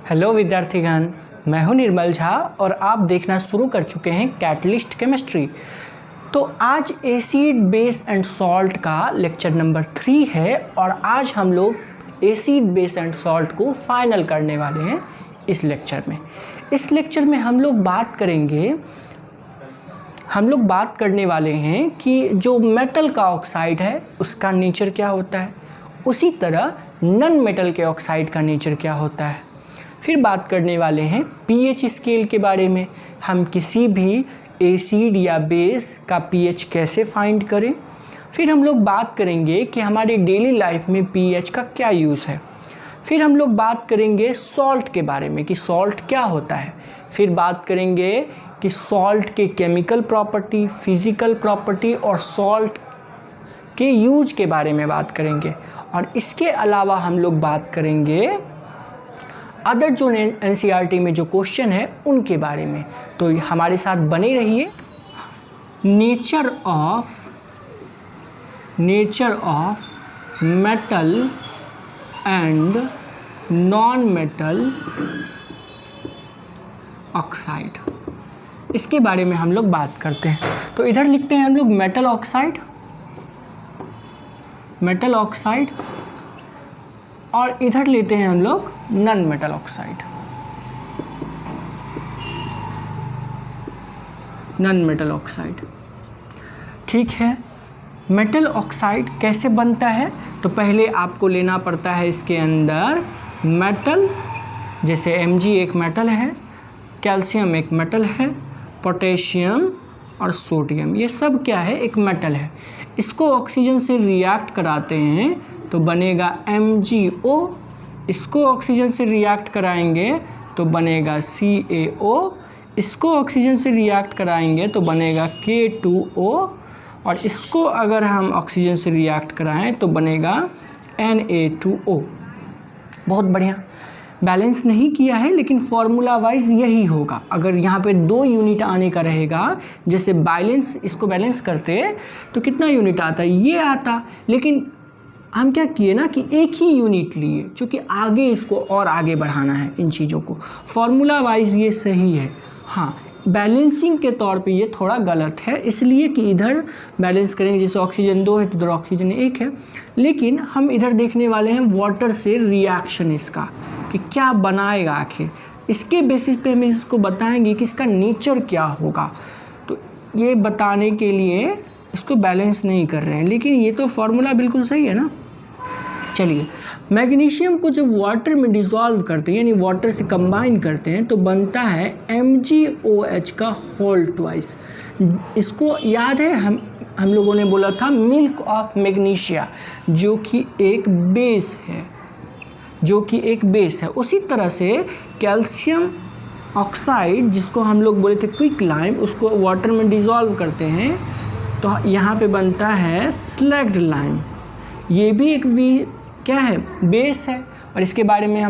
Hello विद्यार्थीगण, मैं हूं निर्मल झा और आप देखना शुरू कर चुके हैं कैटलिस्ट केमिस्ट्री। तो आज एसिड बेस एंड सॉल्ट का लेक्चर नंबर 3 है और आज हम लोग एसिड बेस एंड सॉल्ट को फाइनल करने वाले हैं इस लेक्चर में। इस लेक्चर में हम लोग बात करने वाले हैं कि जो मेटल का ऑक्साइड है उसका नेचर क्या होता है, उसी तरह नॉन मेटल के ऑक्साइड का नेचर क्या होता है। फिर बात करने वाले हैं पीएच स्केल के बारे में, हम किसी भी एसिड या बेस का पीएच कैसे फाइंड करें। फिर हम लोग बात करेंगे कि हमारे डेली लाइफ में पीएच का क्या यूज़ है। फिर हम लोग बात करेंगे सॉल्ट के बारे में कि सॉल्ट क्या होता है। फिर बात करेंगे कि सॉल्ट के केमिकल प्रॉपर्टी, फिजिकल प्रॉपर्टी और सॉल्ट के यूज के बारे में बात करेंगे। और इसके अलावा हम लोग बात करेंगे अदर जो एनसीईआरटी में जो क्वेश्चन है उनके बारे में। तो हमारे साथ बने रहिए। Nature of metal and non metal oxide, इसके बारे में हम लोग बात करते हैं। तो इधर लिखते हैं हम लोग मेटल ऑक्साइड और इधर लेते हैं हम लोग नॉन मेटल ऑक्साइड। ठीक है, मेटल ऑक्साइड कैसे बनता है? तो पहले आपको लेना पड़ता है इसके अंदर मेटल, जैसे Mg एक मेटल है, कैल्शियम एक मेटल है, पोटेशियम और सोडियम, ये सब क्या है, एक मेटल है। इसको ऑक्सीजन से रिएक्ट कराते हैं तो बनेगा MgO, इसको ऑक्सीजन से रिएक्ट कराएंगे तो बनेगा CaO, इसको ऑक्सीजन से रिएक्ट कराएंगे तो बनेगा K2O और इसको अगर हम ऑक्सीजन से रिएक्ट कराएं तो बनेगा Na2O। बहुत बढ़िया, बैलेंस नहीं किया है लेकिन फॉर्मूला वाइज यही होगा। अगर यहाँ पे 2 यूनिट आने का रहेगा, जैसे बैलेंस, इसको बैलेंस करते तो कितना यूनिट आता, ये आता, लेकिन हम क्या किए ना कि एक ही यूनिट लिए, क्योंकि आगे इसको और आगे बढ़ाना है इन चीज़ों को। फॉर्मूला वाइज ये सही है, हाँ बैलेंसिंग के तौर पे ये थोड़ा गलत है, इसलिए कि इधर बैलेंस करेंगे, जैसे ऑक्सीजन 2 है तो इधर ऑक्सीजन 1 है। लेकिन हम इधर देखने वाले हैं वाटर से रिएक्शन इसका कि क्या बनाएगा आखिर, इसके बेसिस पे हम इसको बताएंगे कि इसका नेचर क्या होगा। तो ये बताने के लिए इसको बैलेंस नहीं कर रहे हैं, लेकिन ये तो फॉर्मूला बिल्कुल सही है ना। चलिए, मैग्नीशियम को जब वाटर में डिज़ोल्व करते हैं यानी वाटर से कंबाइन करते हैं तो बनता है MgOH का होल ट्वाइस। इसको याद है, हम लोगों ने बोला था मिल्क ऑफ मैग्नीशिया, जो कि एक बेस है। उसी तरह से कैल्शियम ऑक्साइड, जिसको हम लोग बोले थे क्विक लाइम, उसको वाटर में डिज़ोल्व करते हैं तो यहाँ पे बनता है स्लैग्ड लाइम। ये भी एक क्या है, बेस है। और इसके बारे में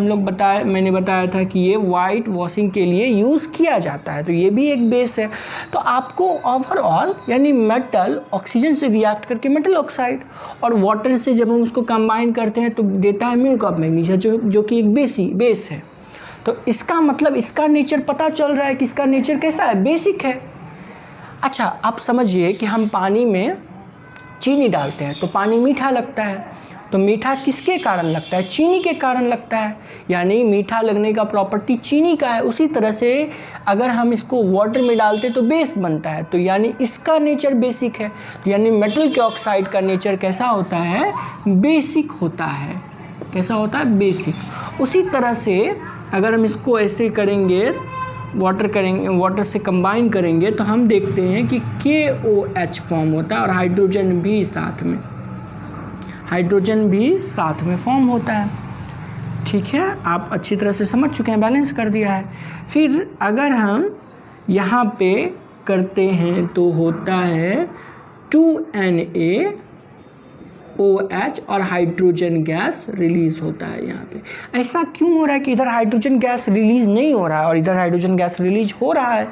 मैंने बताया था कि ये वाइट वॉशिंग के लिए यूज़ किया जाता है, तो ये भी एक बेस है। तो आपको ओवरऑल यानी मेटल ऑक्सीजन से रिएक्ट करके मेटल ऑक्साइड, और वाटर से जब हम उसको कंबाइन करते हैं तो देता है मिल्क ऑफ मैग्नीशिया, जो कि एक बेस है। तो इसका मतलब इसका नेचर पता चल रहा है कि इसका नेचर कैसा है, बेसिक है। अच्छा, आप समझिए कि हम पानी में चीनी डालते हैं तो पानी मीठा लगता है, तो मीठा किसके कारण लगता है, चीनी के कारण लगता है, यानी मीठा लगने का प्रॉपर्टी चीनी का है। उसी तरह से अगर हम इसको वाटर में डालते तो बेस बनता है, तो यानी इसका नेचर बेसिक है। तो यानी मेटल के ऑक्साइड का नेचर कैसा होता है, बेसिक होता है। कैसा होता है, बेसिक। उसी तरह से अगर हम इसको ऐसे करेंगे, वाटर से कंबाइन करेंगे तो हम देखते हैं कि KOH फॉर्म होता है और हाइड्रोजन भी साथ में फॉर्म होता है। ठीक है, आप अच्छी तरह से समझ चुके हैं, बैलेंस कर दिया है। फिर अगर हम यहाँ पे करते हैं तो होता है 2NaOH और हाइड्रोजन गैस रिलीज़ होता है यहाँ पे। ऐसा क्यों हो रहा है कि इधर हाइड्रोजन गैस रिलीज़ नहीं हो रहा है और इधर हाइड्रोजन गैस रिलीज हो रहा है?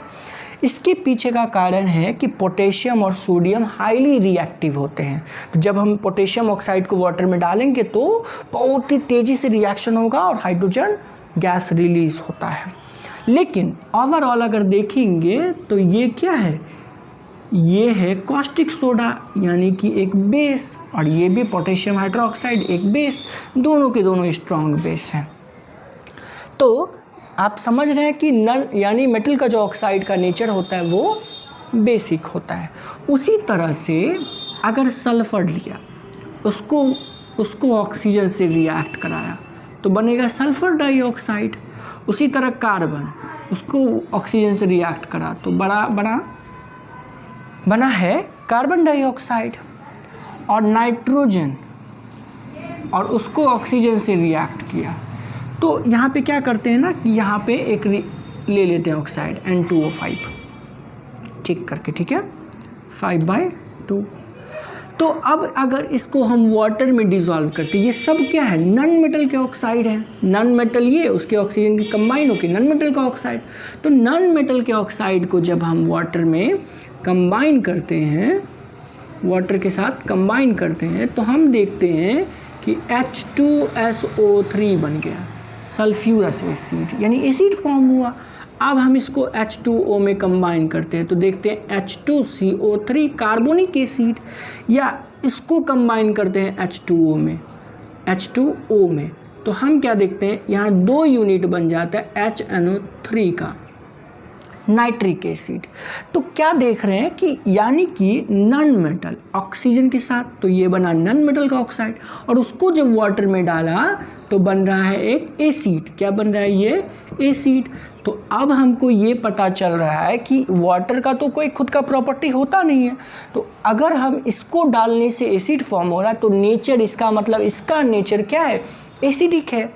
इसके पीछे का कारण है कि पोटेशियम और सोडियम हाईली रिएक्टिव होते हैं। तो जब हम पोटेशियम ऑक्साइड को वाटर में डालेंगे तो बहुत ही तेज़ी से रिएक्शन होगा और हाइड्रोजन गैस रिलीज होता है। लेकिन ओवरऑल अगर देखेंगे तो ये क्या है, ये है कॉस्टिक सोडा यानी कि एक बेस, और ये भी पोटेशियम हाइड्रोक्साइड एक बेस, दोनों के दोनों स्ट्रॉन्ग बेस हैं। तो आप समझ रहे हैं कि नन यानी मेटल का जो ऑक्साइड का नेचर होता है वो बेसिक होता है। उसी तरह से अगर सल्फर लिया, उसको ऑक्सीजन से रिएक्ट कराया तो बनेगा सल्फर डाइऑक्साइड। उसी तरह कार्बन, उसको ऑक्सीजन से रिएक्ट करा तो बना है कार्बन डाइऑक्साइड। और नाइट्रोजन, और उसको ऑक्सीजन से रिएक्ट किया तो यहाँ पे क्या करते हैं ना कि यहाँ पे एक ले लेते हैं ऑक्साइड N2O5 ठीक करके, ठीक है, 5/2। तो अब अगर इसको हम वाटर में डिज़ोल्व करते, ये सब क्या है, नॉन मेटल के ऑक्साइड है। नॉन मेटल ये, उसके ऑक्सीजन की कंबाइन होकर नॉन मेटल का ऑक्साइड। तो नॉन मेटल के ऑक्साइड को जब हम वाटर में कंबाइन करते हैं, वाटर के साथ कंबाइन करते हैं, तो हम देखते हैं कि H2SO3 बन गया, सल्फ्यूरस एसिड, यानी एसिड फॉर्म हुआ। अब हम इसको H2O में कंबाइन करते हैं तो देखते हैं H2CO3 कार्बोनिक एसिड, या इसको कंबाइन करते हैं H2O में, तो हम क्या देखते हैं, यहाँ 2 यूनिट बन जाता है HNO3 का, नाइट्रिक एसिड। तो क्या देख रहे हैं कि यानी कि नॉन मेटल ऑक्सीजन के साथ, तो ये बना नॉन मेटल का ऑक्साइड, और उसको जब वाटर में डाला तो बन रहा है एक एसिड। क्या बन रहा है, ये एसिड। तो अब हमको ये पता चल रहा है कि वाटर का तो कोई खुद का प्रॉपर्टी होता नहीं है, तो अगर हम इसको डालने से एसिड फॉर्म हो रहा है तो नेचर, इसका मतलब इसका नेचर क्या है, एसिडिक है।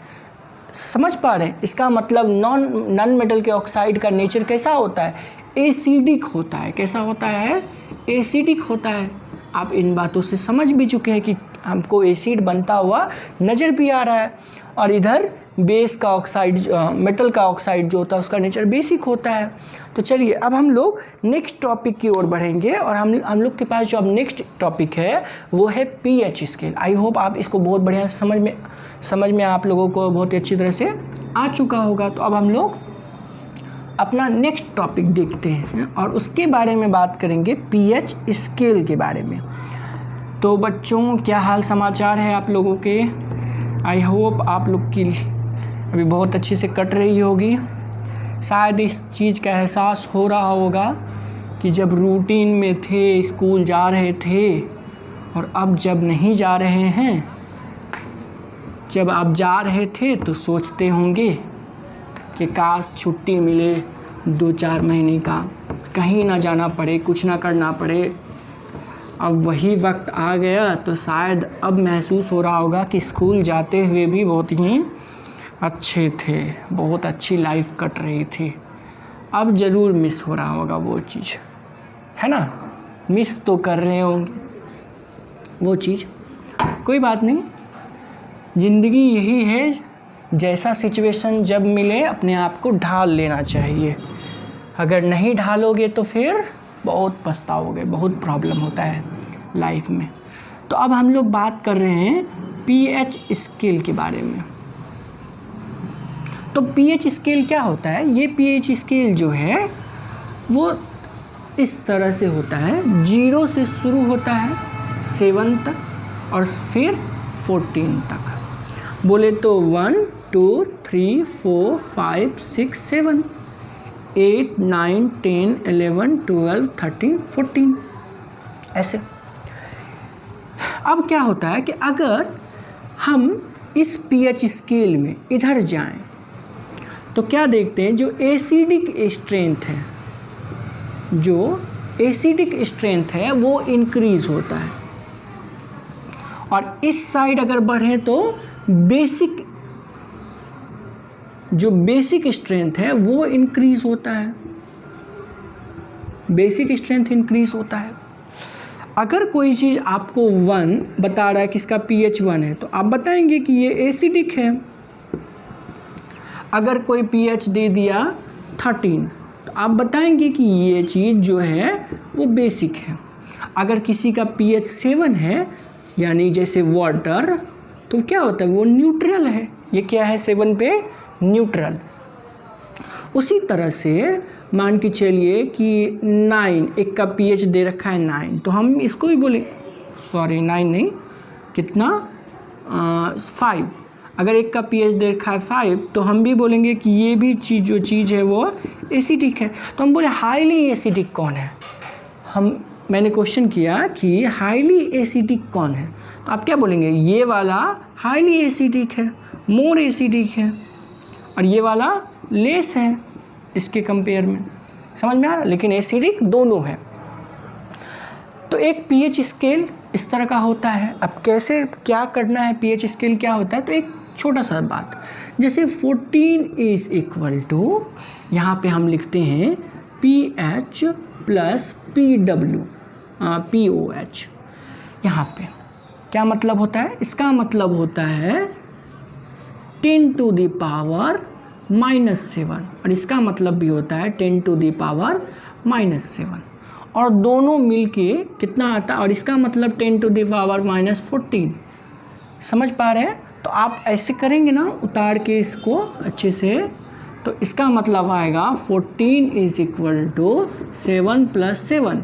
समझ पा रहे हैं, इसका मतलब नॉन मेटल के ऑक्साइड का नेचर कैसा होता है, एसिडिक होता है। कैसा होता है, एसिडिक होता है। आप इन बातों से समझ भी चुके हैं कि हमको एसिड बनता हुआ नज़र भी आ रहा है। और इधर बेस का ऑक्साइड, मेटल का ऑक्साइड जो होता है उसका नेचर बेसिक होता है। तो चलिए अब हम लोग नेक्स्ट टॉपिक की ओर बढ़ेंगे, और हम लोग के पास जो अब नेक्स्ट टॉपिक है वो है पीएच स्केल। आई होप आप इसको बहुत बढ़िया समझ में आप लोगों को बहुत अच्छी तरह से आ चुका होगा। तो अब हम लोग अपना नेक्स्ट टॉपिक देखते हैं और उसके बारे में बात करेंगे, पीएच स्केल के बारे में। तो बच्चों, क्या हाल समाचार है आप लोगों के? आई होप आप लोग की अभी बहुत अच्छे से कट रही होगी। शायद इस चीज़ का एहसास हो रहा होगा कि जब रूटीन में थे, स्कूल जा रहे थे, और अब जब नहीं जा रहे हैं, जब आप जा रहे थे तो सोचते होंगे कि काश छुट्टी मिले 2-4 महीने का, कहीं ना जाना पड़े, कुछ ना करना पड़े। अब वही वक्त आ गया तो शायद अब महसूस हो रहा होगा कि स्कूल जाते हुए भी बहुत ही अच्छे थे, बहुत अच्छी लाइफ कट रही थी। अब ज़रूर मिस हो रहा होगा वो चीज़, है ना? मिस तो कर रहे होंगे वो चीज़। कोई बात नहीं, ज़िंदगी यही है, जैसा सिचुएशन जब मिले अपने आप को ढाल लेना चाहिए। अगर नहीं ढालोगे तो फिर बहुत पछताओगे, बहुत प्रॉब्लम होता है लाइफ में। तो अब हम लोग बात कर रहे हैं पीएच स्केल के बारे में। तो पीएच स्केल क्या होता है? ये पीएच स्केल जो है वो इस तरह से होता है, 0 से शुरू होता है 7 तक और फिर 14 तक। बोले तो 1 2 3 4 5 6 7 8 9 10 11 12 13 14 ऐसे। अब क्या होता है कि अगर हम इस पीएच स्केल में इधर जाएं तो क्या देखते हैं, जो एसिडिक स्ट्रेंथ है वो इंक्रीज होता है, और इस साइड अगर बढ़े तो बेसिक स्ट्रेंथ है वो इंक्रीज होता है। बेसिक स्ट्रेंथ इंक्रीज होता है। अगर कोई चीज़ आपको 1 बता रहा है कि इसका पीएच 1 है तो आप बताएंगे कि ये एसिडिक है। अगर कोई पीएच दे दिया 13 तो आप बताएंगे कि ये चीज़ जो है वो बेसिक है। अगर किसी का पीएच 7 है, यानी जैसे वाटर, तो क्या होता है, वो न्यूट्रल है। ये क्या है, 7 पे न्यूट्रल। उसी तरह से मान के चलिए कि 9, एक का pH दे रखा है 9, तो हम इसको भी बोले, सॉरी 9 नहीं, कितना 5। अगर एक का pH दे रखा है 5 तो हम भी बोलेंगे कि ये भी चीज़ जो चीज़ है वो एसिडिक है। तो हम बोले हाईली एसिडिक कौन है। मैंने क्वेश्चन किया कि हाईली एसिडिक कौन है, तो आप क्या बोलेंगे, ये वाला हाईली एसिडिक है, मोर एसिडिक है, और ये वाला लेस है इसके कंपेयर में। समझ में आ रहा, लेकिन एसिडिक दोनों है। तो एक pH स्केल इस तरह का होता है। अब कैसे क्या करना है, pH स्केल क्या होता है, तो एक छोटा सा बात, जैसे 14 इज इक्वल टू, यहाँ पे हम लिखते हैं pH प्लस POH। यहाँ पे क्या मतलब होता है, इसका मतलब होता है 10 टू द पावर -7, और इसका मतलब भी होता है 10 टू द पावर -7, और दोनों मिलके कितना आता है, और इसका मतलब 10 टू द पावर -14। समझ पा रहे हैं। तो आप ऐसे करेंगे ना, उतार के इसको अच्छे से, तो इसका मतलब आएगा 14 इज इक्वल टू 7 + 7।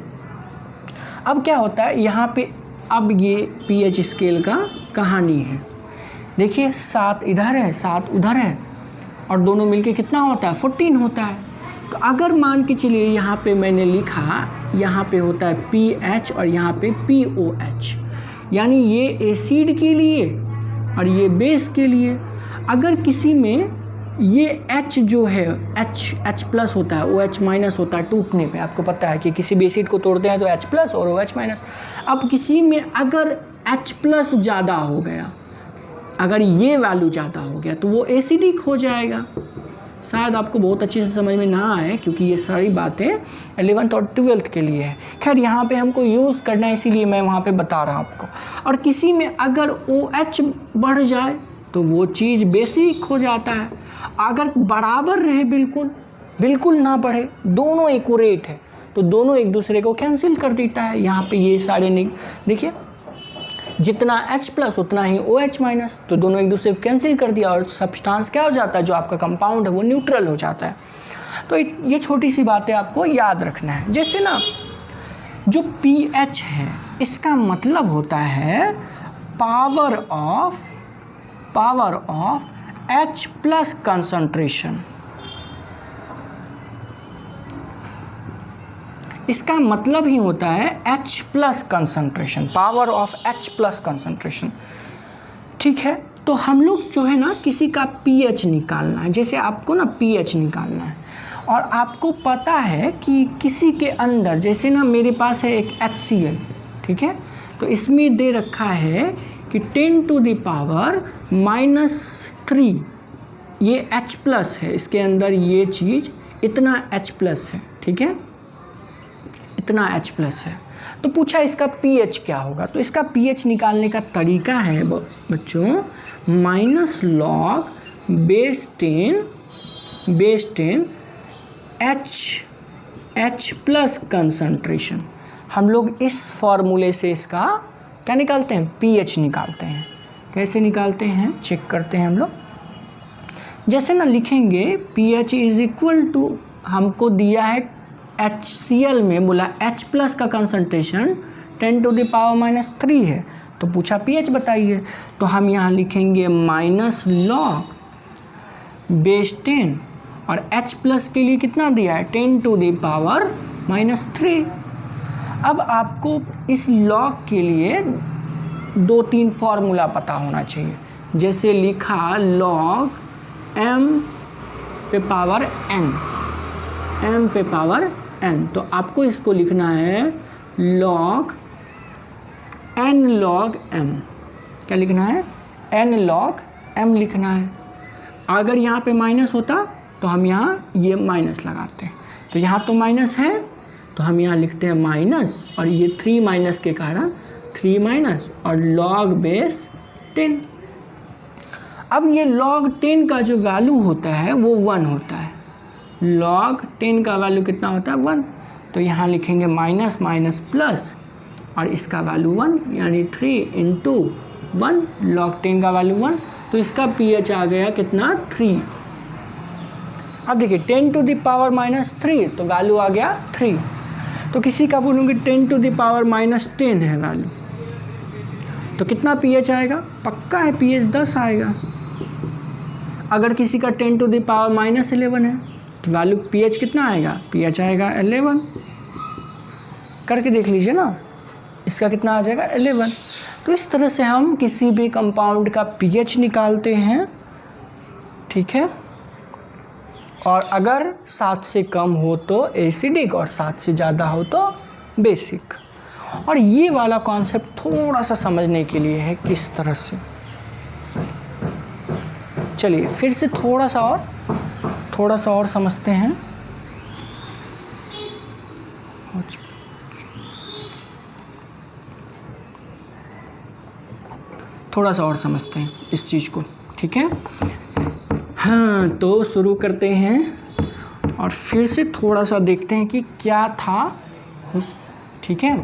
अब क्या होता है यहाँ पे, अब ये pH स्केल का कहानी है। देखिए 7 इधर है 7 उधर है, और दोनों मिलके कितना होता है, 14 होता है। तो अगर मान के चलिए यहाँ पे मैंने लिखा, यहाँ पे होता है pH और यहाँ पे POH, यानी ये एसिड के लिए और ये बेस के लिए। अगर किसी में ये H जो है H+ होता है, OH- होता है टूटने पे। आपको पता है कि किसी भी एसिड को तोड़ते हैं तो H+ और OH-। अब किसी में अगर H+ ज़्यादा हो गया, अगर ये वैल्यू ज़्यादा हो गया तो वो एसिडिक हो जाएगा। शायद आपको बहुत अच्छे से समझ में ना आए, क्योंकि ये सारी बातें 11th और 12th के लिए है। खैर यहाँ पे हमको यूज़ करना है, इसीलिए मैं वहाँ पे बता रहा हूँ आपको। और किसी में अगर OH बढ़ जाए तो वो चीज़ बेसिक हो जाता है। अगर बराबर रहे, बिल्कुल ना बढ़े, दोनों एक्यूरेट है, तो दोनों एक दूसरे को कैंसिल कर देता है। यहाँ पे ये सारे देखिए, जितना H+ उतना ही OH-, तो दोनों एक दूसरे को कैंसिल कर दिया, और सब्सटेंस क्या हो जाता है, जो आपका कंपाउंड है वो न्यूट्रल हो जाता है। तो ये छोटी सी बातें आपको याद रखना है। जैसे ना, जो pH है इसका मतलब होता है पावर ऑफ H+ कंसंट्रेशन। इसका मतलब ही होता है H+ concentration, power of H+ concentration. ठीक है, तो हम लोग जो है ना, किसी का pH निकालना है, जैसे आपको ना pH निकालना है, और आपको पता है कि किसी के अंदर, जैसे ना मेरे पास है एक HCl, ठीक है, तो इसमें दे रखा है कि 10 टू द पावर -3 ये H+ है, इसके अंदर ये चीज़ इतना H+ है, ठीक है, इतना H+ है। तो पूछा इसका pH क्या होगा, तो इसका pH निकालने का तरीका है बच्चों, -log बेस 10 H+ कंसंट्रेशन। हम लोग इस फॉर्मूले से इसका क्या निकालते हैं, pH निकालते हैं। कैसे निकालते हैं, चेक करते हैं हम लोग। जैसे ना लिखेंगे pH इज इक्वल टू, हमको दिया है HCl में, बोला H+ का कंसंट्रेशन 10 टू द पावर -3 है, तो पूछा pH बताइए, तो हम यहाँ लिखेंगे -log बेस 10, और H+ के लिए कितना दिया है, 10 टू द पावर -3। अब आपको इस log के लिए 2-3 फार्मूला पता होना चाहिए। जैसे लिखा log m पे पावर n, तो आपको इसको लिखना है log n log m। क्या लिखना है, n log m लिखना है। अगर यहाँ पे माइनस होता तो हम यहाँ ये माइनस लगाते हैं, तो यहाँ तो माइनस है तो हम यहाँ लिखते हैं माइनस, और ये 3 माइनस के कारण 3 और log बेस 10। अब ये log 10 का जो वैल्यू होता है वो 1 होता है। log 10 का वैल्यू कितना होता है, 1, तो यहाँ लिखेंगे माइनस प्लस, और इसका वैल्यू 1, यानी 3 × 1, log 10 का वैल्यू 1, तो इसका pH आ गया कितना, 3। अब देखिए 10 टू द पावर -3 तो वैल्यू आ गया 3। तो किसी का बोलूँगी 10 टू द पावर -10 है वैल्यू, तो कितना pH आएगा? पक्का है pH 10 आएगा। अगर किसी का 10 टू द पावर -11 है तो वैल्यू pH कितना आएगा? pH आएगा 11। करके देख लीजिए ना, इसका कितना आ जाएगा? 11। तो इस तरह से हम किसी भी कंपाउंड का pH निकालते हैं, ठीक है। और अगर 7 से कम हो तो एसिडिक और 7 से ज़्यादा हो तो बेसिक। और ये वाला कॉन्सेप्ट थोड़ा सा समझने के लिए है किस तरह से। चलिए फिर से थोड़ा सा और समझते हैं। थोड़ा सा और समझते हैं इस चीज़ को, ठीक है। हाँ, तो शुरू करते हैं और फिर से थोड़ा सा देखते हैं कि क्या था उस, ठीक है।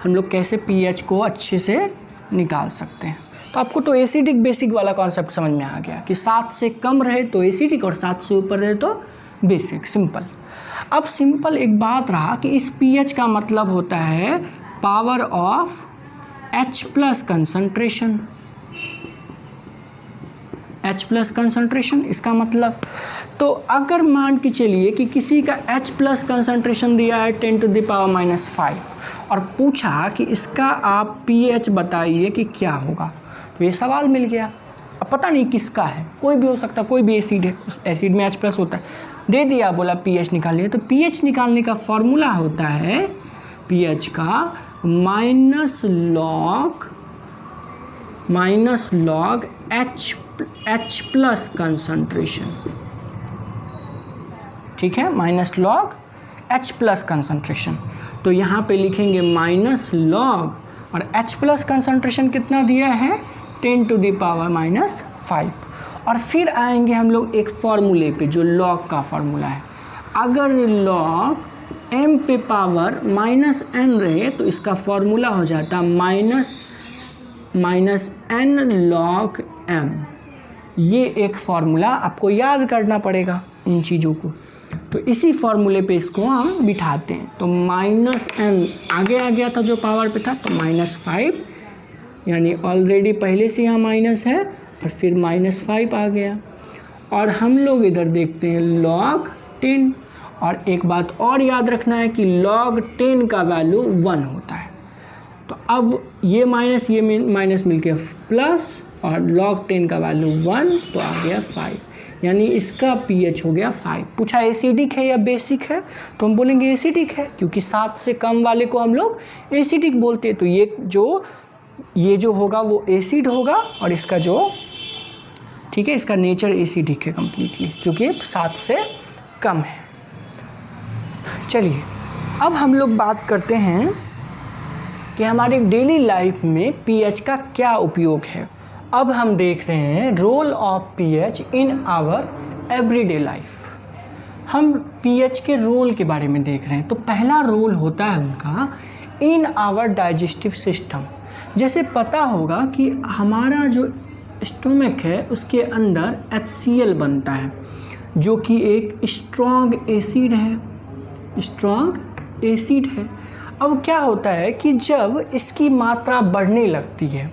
हम लोग कैसे pH को अच्छे से निकाल सकते हैं। तो आपको तो एसिडिक बेसिक वाला कॉन्सेप्ट समझ में आ गया कि 7 से कम रहे तो एसिडिक और 7 से ऊपर रहे तो बेसिक, सिंपल। अब सिंपल एक बात रहा कि इस pH का मतलब होता है power of H+ concentration. H+ concentration इसका मतलब, तो अगर मान के चलिए कि किसी का H+ कंसंट्रेशन दिया है 10 टू द पावर -5 और पूछा कि इसका आप pH बताइए कि क्या होगा, तो ये सवाल मिल गया। अब पता नहीं किसका है, कोई भी हो सकता, कोई भी एसिड है, उस एसिड में H+ होता है, दे दिया, बोला pH निकालिए। तो pH निकालने का फॉर्मूला होता है pH का माइनस लॉग H+ कंसंट्रेशन, ठीक है, माइनस लॉग H+ कंसंट्रेशन। तो यहाँ पे लिखेंगे माइनस लॉग, और H+ कंसंट्रेशन कितना दिया है? 10 टू द पावर -5। और फिर आएंगे हम लोग एक फॉर्मूले पे जो लॉग का फॉर्मूला है। अगर लॉग m पे पावर -n रहे तो इसका फॉर्मूला हो जाता -n log m। ये एक फॉर्मूला आपको याद करना पड़ेगा इन चीज़ों को। तो इसी फॉर्मूले पे इसको हम बिठाते हैं। तो -n आगे आ गया था जो पावर पे था, तो -5, यानी ऑलरेडी पहले से यहाँ माइनस है और फिर -5 आ गया। और हम लोग इधर देखते हैं log 10। और एक बात और याद रखना है कि log 10 का वैल्यू 1 होता है। तो अब ये माइनस मिलके प्लस, और log 10 का वैल्यू 1, तो आ गया 5, यानी इसका pH हो गया 5। पूछा एसिडिक है या बेसिक है, तो हम बोलेंगे एसिडिक है, क्योंकि 7 से कम वाले को हम लोग एसिडिक बोलते हैं। तो ये जो होगा वो एसिड होगा, और इसका जो, ठीक है, इसका नेचर एसिडिक है कम्प्लीटली, क्योंकि 7 से कम है। चलिए अब हम लोग बात करते हैं कि हमारे डेली लाइफ में pH का क्या उपयोग है। अब हम देख रहे हैं role of pH in our everyday life. हम pH के रोल के बारे में देख रहे हैं। तो पहला रोल होता है उनका इन आवर डाइजेस्टिव सिस्टम। जैसे पता होगा कि हमारा जो स्टोमक है उसके अंदर HCl बनता है, जो कि एक स्ट्रॉन्ग एसिड है। अब क्या होता है कि जब इसकी मात्रा बढ़ने लगती है,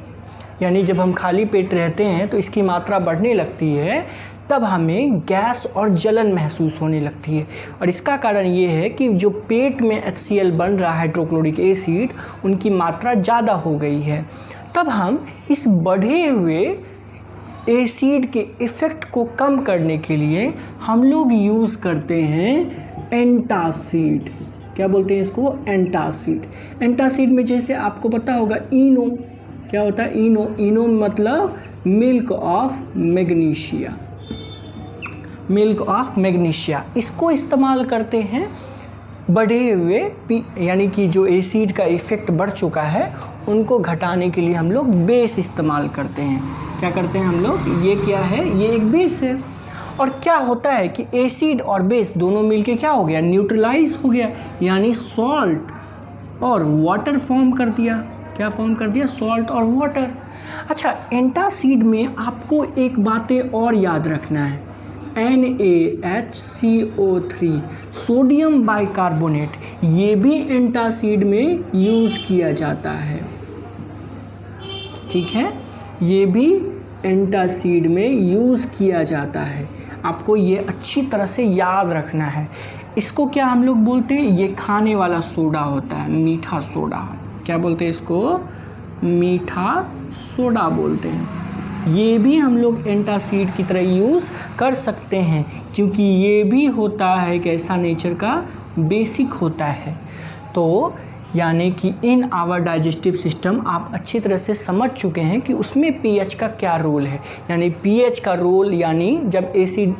यानी जब हम खाली पेट रहते हैं तो इसकी मात्रा बढ़ने लगती है, तब हमें गैस और जलन महसूस होने लगती है। और इसका कारण ये है कि जो पेट में HCl बन रहा है, हाइड्रोक्लोरिक एसिड, उनकी मात्रा ज़्यादा हो गई है। तब हम इस बढ़े हुए एसिड के इफ़ेक्ट को कम करने के लिए हम लोग यूज़ करते हैं एंटासिड। क्या बोलते हैं इसको? एंटासिड। एंटासिड में जैसे आपको पता होगा इनो, क्या होता है? इनो मतलब मिल्क ऑफ मैग्नीशिया। इसको इस्तेमाल करते हैं बढ़े हुए यानी कि जो एसिड का इफ़ेक्ट बढ़ चुका है उनको घटाने के लिए हम लोग बेस इस्तेमाल करते हैं। क्या करते हैं हम लोग? ये क्या है? ये एक बेस है। और क्या होता है कि एसिड और बेस दोनों मिलके क्या हो गया? न्यूट्रलाइज हो गया, यानी सॉल्ट और वाटर फॉर्म कर दिया। क्या फॉर्म कर दिया? सॉल्ट और वाटर। अच्छा, एंटासिड में आपको एक बातें और याद रखना है NaHCO3 सोडियम बाइकार्बोनेट, ये भी एंटासिड में यूज़ किया जाता है। ठीक है, ये भी एंटासिड में यूज़ किया जाता है। आपको ये अच्छी तरह से याद रखना है। इसको क्या हम लोग बोलते हैं, ये खाने वाला सोडा होता है, मीठा सोडा। क्या बोलते हैं इसको, मीठा सोडा बोलते हैं। ये भी हम लोग एंटासिड की तरह यूज़ कर सकते हैं, क्योंकि ये भी होता है एक ऐसा नेचर का बेसिक होता है। तो यानी कि इन आवर डाइजेस्टिव सिस्टम आप अच्छी तरह से समझ चुके हैं कि उसमें पीएच का क्या रोल है। यानी पीएच का रोल, यानी जब एसिड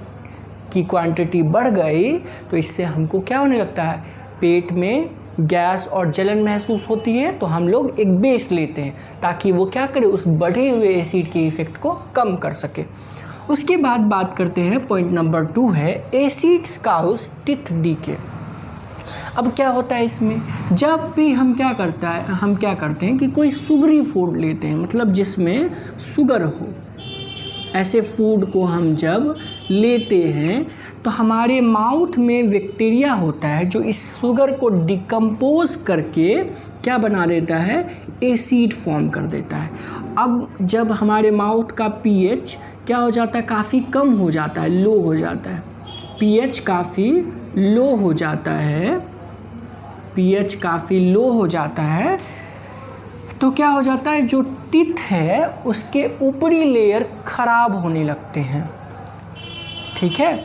की क्वांटिटी बढ़ गई तो इससे हमको क्या होने लगता है, पेट में गैस और जलन महसूस होती है। तो हम लोग एक बेस लेते हैं ताकि वो क्या करे, उस बढ़े हुए एसिड के इफ़ेक्ट को कम कर सके। उसके बाद बात करते हैं, पॉइंट नंबर 2 है एसिड्स काउज टीथ डीके। अब क्या होता है इसमें, जब भी हम क्या करते हैं कि कोई शुगरी फूड लेते हैं, मतलब जिसमें शुगर हो, ऐसे फूड को हम जब लेते हैं तो हमारे माउथ में बैक्टीरिया होता है जो इस शुगर को डिकम्पोज करके क्या बना देता है, एसिड फॉर्म कर देता है। अब जब हमारे माउथ का पीएच क्या हो जाता है, काफ़ी कम हो जाता है, लो हो जाता है, पीएच काफ़ी लो हो जाता है, पीएच काफ़ी लो हो जाता है, तो क्या हो जाता है, जो टीथ है उसके ऊपरी लेयर खराब होने लगते हैं। ठीक है,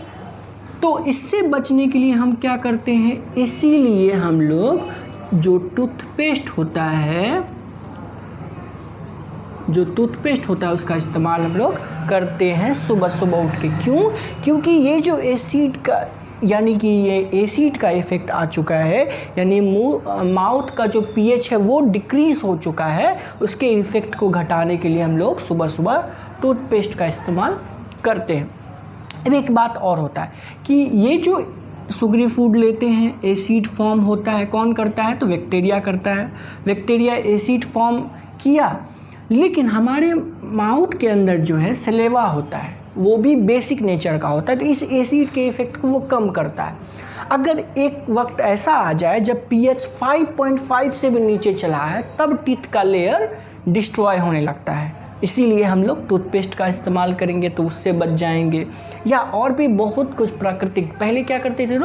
तो इससे बचने के लिए हम क्या करते हैं, इसीलिए हम लोग जो टूथपेस्ट होता है उसका इस्तेमाल हम लोग करते हैं सुबह सुबह उठ के। क्यों, क्योंकि ये जो एसिड का, यानी कि ये एसिड का इफ़ेक्ट आ चुका है, यानी माउथ का जो पीएच है वो डिक्रीज़ हो चुका है, उसके इफ़ेक्ट को घटाने के लिए हम लोग सुबह सुबह टूथपेस्ट का इस्तेमाल करते हैं। अब एक बात और होता है कि ये जो शुगरी फूड लेते हैं, एसिड फॉर्म होता है, कौन करता है, तो बैक्टीरिया करता है। बैक्टीरिया एसिड फॉर्म किया, लेकिन हमारे माउथ के अंदर जो है सलेवा होता है, वो भी बेसिक नेचर का होता है, तो इस एसिड के इफ़ेक्ट को वो कम करता है। अगर एक वक्त ऐसा आ जाए जब पीएच 5.5 से भी नीचे चला है, तब टीथ का लेयर डिस्ट्रॉय होने लगता है। इसीलिए हम लोग टूथपेस्ट का इस्तेमाल करेंगे तो उससे बच जाएंगे। या और भी बहुत कुछ प्राकृतिक, पहले क्या करते थे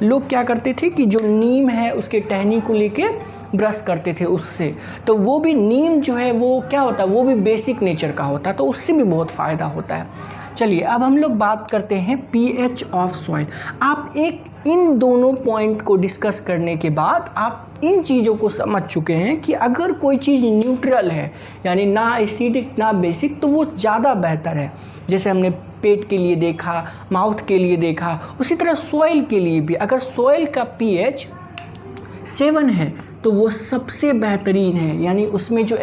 लोग क्या करते थे कि जो नीम है उसके टहनी को लेके ब्रश करते थे उससे, तो वो भी नीम जो है वो क्या होता है, वो भी बेसिक नेचर का होता है, तो उससे भी बहुत फ़ायदा होता है। चलिए अब हम लोग बात करते हैं पीएच ऑफ सॉइल। आप इन दोनों पॉइंट को डिस्कस करने के बाद आप इन चीज़ों को समझ चुके हैं कि अगर कोई चीज़ न्यूट्रल है, यानी ना एसिडिक ना बेसिक, तो वो ज़्यादा बेहतर है। जैसे हमने पेट के लिए देखा, माउथ के लिए देखा, उसी तरह सॉइल के लिए भी। अगर सॉइल का पीएच 7 है तो वो सबसे बेहतरीन है, यानी उसमें जो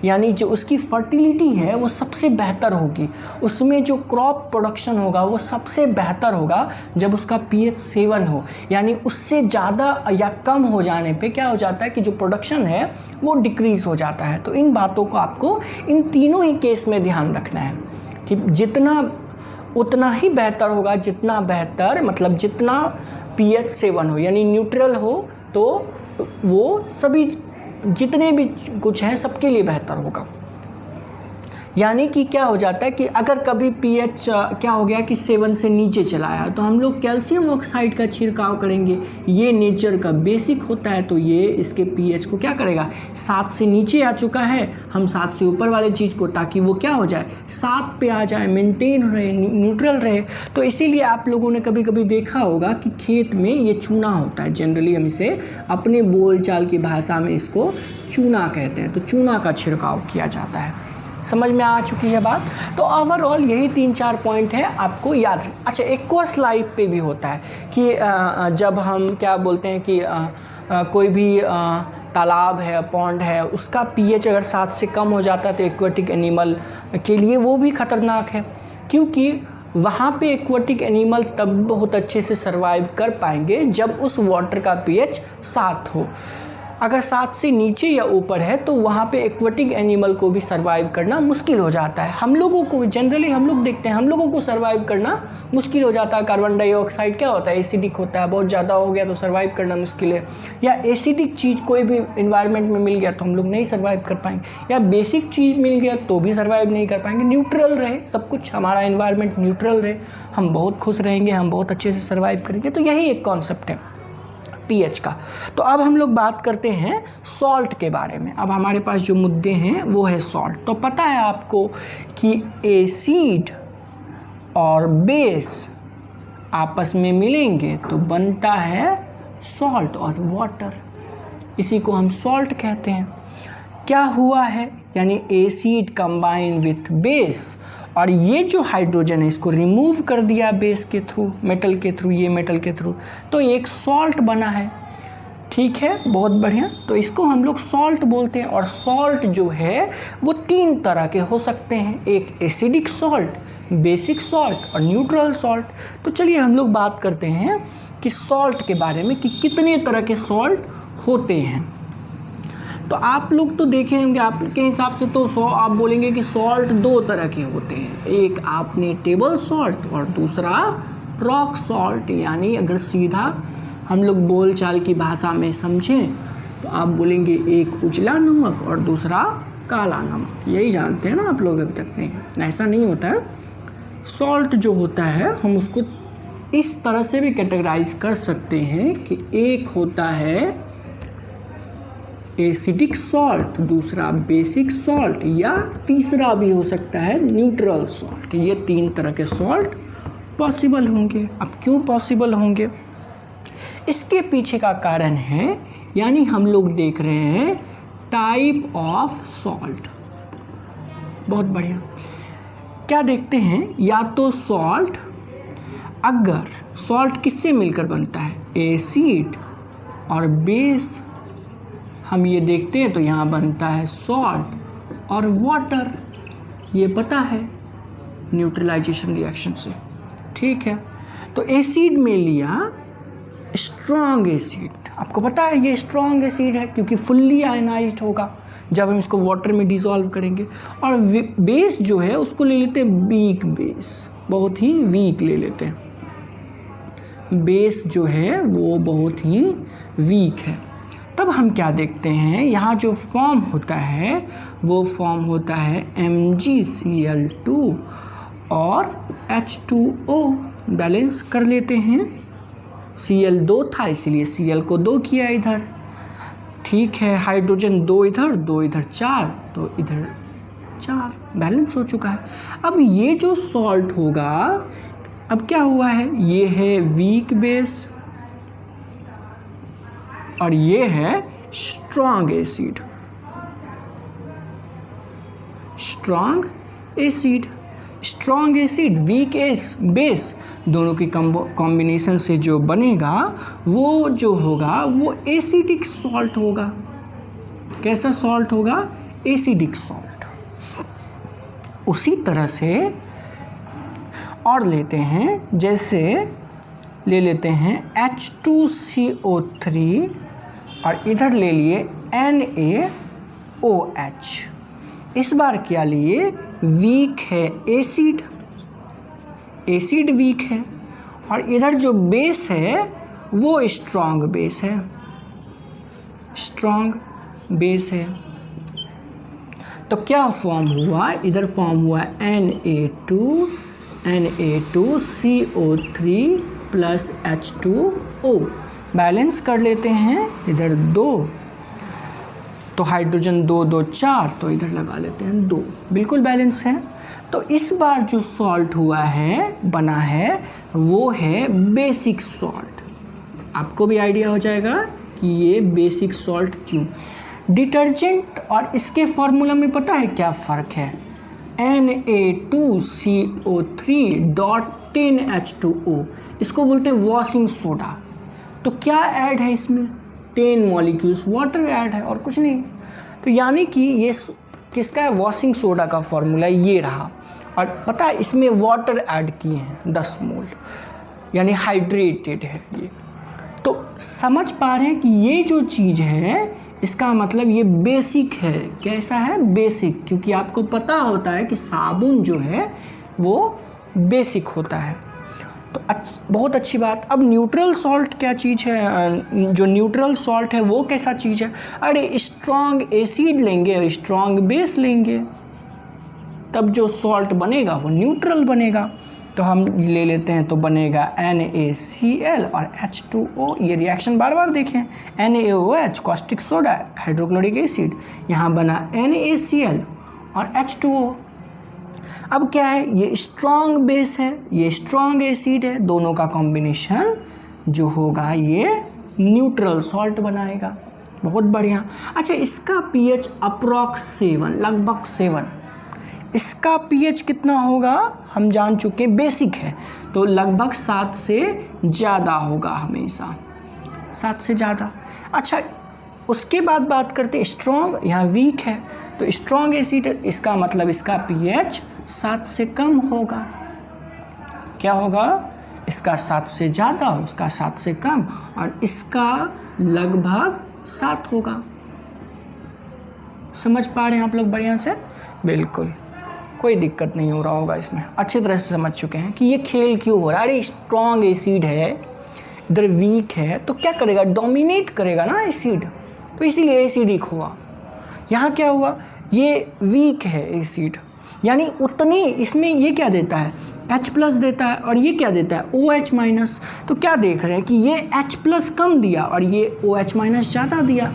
यानी जो उसकी फर्टिलिटी है वो सबसे बेहतर होगी, उसमें जो क्रॉप प्रोडक्शन होगा वो सबसे बेहतर होगा जब उसका पीएच 7 हो। यानी उससे ज़्यादा या कम हो जाने पे क्या हो जाता है कि जो प्रोडक्शन है वो डिक्रीज़ हो जाता है। तो इन बातों को आपको इन तीनों ही केस में ध्यान रखना है कि जितना उतना ही बेहतर होगा, जितना बेहतर मतलब जितना पीएच 7 हो, यानी न्यूट्रल हो, तो वो सभी जितने भी कुछ हैं सबके लिए बेहतर होगा। यानी कि क्या हो जाता है कि अगर कभी पीएच क्या हो गया कि 7 से नीचे चला आया, तो हम लोग कैल्शियम ऑक्साइड का छिड़काव करेंगे। ये नेचर का बेसिक होता है, तो ये इसके पीएच को क्या करेगा, 7 से नीचे आ चुका है, हम 7 से ऊपर वाले चीज़ को, ताकि वो क्या हो जाए 7 पे आ जाए, मेंटेन रहे, न्यूट्रल रहे। तो इसीलिए आप लोगों ने कभी कभी देखा होगा कि खेत में ये चूना होता है, जनरली हम इसे अपने बोलचाल की भाषा में इसको चूना कहते हैं, तो चूना का छिड़काव किया जाता है। समझ में आ चुकी है बात। तो ओवरऑल यही 3-4 पॉइंट है आपको याद। अच्छा, एक्वस लाइफ पे भी होता है कि जब हम क्या बोलते हैं कि कोई भी तालाब है, पॉन्ड है, उसका पीएच अगर 7 से कम हो जाता है तो एक्वेटिक एनिमल के लिए वो भी ख़तरनाक है, क्योंकि वहाँ पे एक्वेटिक एनिमल तब बहुत अच्छे से सर्वाइव कर पाएंगे जब उस वाटर का पीएच 7 हो। अगर 7 से नीचे या ऊपर है तो वहाँ पे एक्वेटिक एनिमल को भी सर्वाइव करना मुश्किल हो जाता है। हम लोगों को जनरली हम लोग देखते हैं हम लोगों को सर्वाइव करना मुश्किल हो जाता है। कार्बन डाइऑक्साइड क्या होता है, एसिडिक होता है, बहुत ज़्यादा हो गया तो सर्वाइव करना मुश्किल है, या एसिडिक चीज़ कोई भी इन्वायरमेंट में मिल गया तो हम लोग नहीं सर्वाइव कर पाएंगे, या बेसिक चीज़ मिल गया तो भी सर्वाइव नहीं कर पाएंगे। न्यूट्रल रहे सब कुछ, हमारा इन्वायरमेंट न्यूट्रल रहे, हम बहुत खुश रहेंगे, हम बहुत अच्छे से सर्वाइव करेंगे। तो यही एक कॉन्सेप्ट है पीएच का। तो अब हम लोग बात करते हैं सॉल्ट के बारे में। अब हमारे पास जो मुद्दे हैं वो है सॉल्ट। तो पता है आपको कि एसिड और बेस आपस में मिलेंगे तो बनता है सॉल्ट और वाटर, इसी को हम सॉल्ट कहते हैं। क्या हुआ है, यानी एसिड कंबाइन विथ बेस, और ये जो हाइड्रोजन है इसको रिमूव कर दिया बेस के थ्रू, मेटल के थ्रू, ये मेटल के थ्रू, तो एक सॉल्ट बना है। ठीक है, बहुत बढ़िया। तो इसको हम लोग सॉल्ट बोलते हैं। और सॉल्ट जो है वो 3 तरह के हो सकते हैं, एक एसिडिक सॉल्ट, बेसिक सॉल्ट और न्यूट्रल सॉल्ट। तो चलिए हम लोग बात करते हैं कि सॉल्ट के बारे में कि कितने तरह के सॉल्ट होते हैं। तो आप लोग तो देखे होंगे, आपके हिसाब से तो आप बोलेंगे कि सॉल्ट 2 तरह के होते हैं, एक आपने टेबल सॉल्ट और दूसरा रॉक सॉल्ट। यानी अगर सीधा हम लोग बोलचाल की भाषा में समझें तो आप बोलेंगे एक उजला नमक और दूसरा काला नमक। यही जानते हैं ना आप लोग, अभी तक नहीं, ऐसा नहीं होता है। सॉल्ट जो होता है हम उसको इस तरह से भी कैटेगराइज कर सकते हैं कि एक होता है एसिडिक सॉल्ट, दूसरा बेसिक सॉल्ट, या तीसरा भी हो सकता है न्यूट्रल सॉल्ट। ये 3 तरह के सॉल्ट पॉसिबल होंगे। अब क्यों पॉसिबल होंगे, इसके पीछे का कारण है, यानी हम लोग देख रहे हैं टाइप ऑफ सॉल्ट। बहुत बढ़िया। क्या देखते हैं, या तो सॉल्ट, अगर सॉल्ट किससे मिलकर बनता है, एसिड और बेस, हम ये देखते हैं तो यहाँ बनता है सॉल्ट और वाटर, ये पता है न्यूट्रलाइजेशन रिएक्शन से। ठीक है, तो एसिड में लिया स्ट्रॉन्ग एसिड, आपको पता है ये स्ट्रॉन्ग एसिड है क्योंकि फुल्ली आयनाइज्ड होगा जब हम इसको वाटर में डिसॉल्व करेंगे। और बेस जो है उसको ले लेते हैं वीक बेस, बहुत ही वीक ले लेते हैं, बेस जो है वो बहुत ही वीक है। तब हम क्या देखते हैं, यहाँ जो फॉर्म होता है वो फॉर्म होता है MgCl2 और H2O। बैलेंस कर लेते हैं, Cl 2 था इसलिए Cl को 2 किया इधर। ठीक है, हाइड्रोजन 2 इधर 2 इधर 4, तो इधर 4, बैलेंस हो चुका है। अब ये जो सॉल्ट होगा, अब क्या हुआ है, ये है वीक बेस और ये है strong acid, strong acid, strong acid, weak base, दोनों की कॉम्बिनेशन से जो बनेगा वो जो होगा वो एसिडिक सॉल्ट होगा। कैसा सॉल्ट होगा, एसिडिक सॉल्ट। उसी तरह से और लेते हैं, जैसे ले लेते हैं H2CO3 और इधर ले लिए NaOH। इस बार क्या लिए, वीक है एसिड, एसिड वीक है, और इधर जो बेस है वो स्ट्रॉन्ग बेस है, स्ट्रॉन्ग बेस है। तो क्या फॉर्म हुआ, इधर फॉर्म हुआ Na2CO3 प्लस H2O। बैलेंस कर लेते हैं, इधर 2, तो हाइड्रोजन 2 2 4, तो इधर लगा लेते हैं 2, बिल्कुल बैलेंस है। तो इस बार जो सॉल्ट हुआ है, बना है, वो है बेसिक सॉल्ट। आपको भी आइडिया हो जाएगा कि ये बेसिक सॉल्ट क्यों। डिटर्जेंट और इसके फार्मूला में पता है क्या फ़र्क है, Na2CO3.10H2O, इसको बोलते हैं वॉशिंग सोडा। तो क्या ऐड है इसमें, 10 मॉलिक्यूल्स वाटर ऐड है और कुछ नहीं। तो यानी कि ये किसका है, वॉशिंग सोडा का फार्मूला ये रहा। और पता है इसमें वाटर ऐड किए हैं 10 मोल, यानी हाइड्रेटेड है ये। तो समझ पा रहे हैं कि ये जो चीज़ है इसका मतलब ये बेसिक है। कैसा है? बेसिक, क्योंकि आपको पता होता है कि साबुन जो है वो बेसिक होता है। तो बहुत अच्छी बात। अब न्यूट्रल सॉल्ट क्या चीज़ है? जो न्यूट्रल सॉल्ट है वो कैसा चीज़ है? अरे स्ट्रॉन्ग एसिड लेंगे और स्ट्रॉन्ग बेस लेंगे, तब जो सॉल्ट बनेगा वो न्यूट्रल बनेगा। तो हम ले लेते हैं तो बनेगा NaCl और H2O। ये रिएक्शन बार बार देखें, NaOH caustic soda hydrochloric acid, यहाँ बना NaCl और H2O। अब क्या है? ये स्ट्रॉन्ग बेस है, ये स्ट्रॉन्ग एसिड है, दोनों का कॉम्बिनेशन जो होगा ये न्यूट्रल सॉल्ट बनाएगा। बहुत बढ़िया। अच्छा, इसका pH अप्रॉक्स 7, लगभग 7। इसका pH कितना होगा हम जान चुके, बेसिक है तो लगभग 7 से ज़्यादा होगा, हमेशा 7 से ज़्यादा। अच्छा, उसके बाद बात करते स्ट्रॉन्ग, यहाँ वीक है तो स्ट्रॉन्ग एसिड, इसका मतलब इसका pH 7 से कम होगा। क्या होगा? इसका 7 से ज़्यादा, उसका 7 से कम, और इसका लगभग 7 होगा। समझ पा रहे हैं आप लोग बढ़िया से? बिल्कुल, कोई दिक्कत नहीं हो रहा होगा इसमें, अच्छी तरह से समझ चुके हैं कि ये खेल क्यों हो रहा है। अरे स्ट्रॉन्ग एसिड है, इधर वीक है, तो क्या करेगा? डोमिनेट करेगा ना एसिड, तो इसीलिए एसिडिक हुआ। यहाँ क्या हुआ? ये वीक है एसिड, यानी उतनी इसमें ये क्या देता है? H+ देता है, और ये क्या देता है? OH-। तो क्या देख रहे हैं कि ये H+ कम दिया और ये OH- ज़्यादा दिया।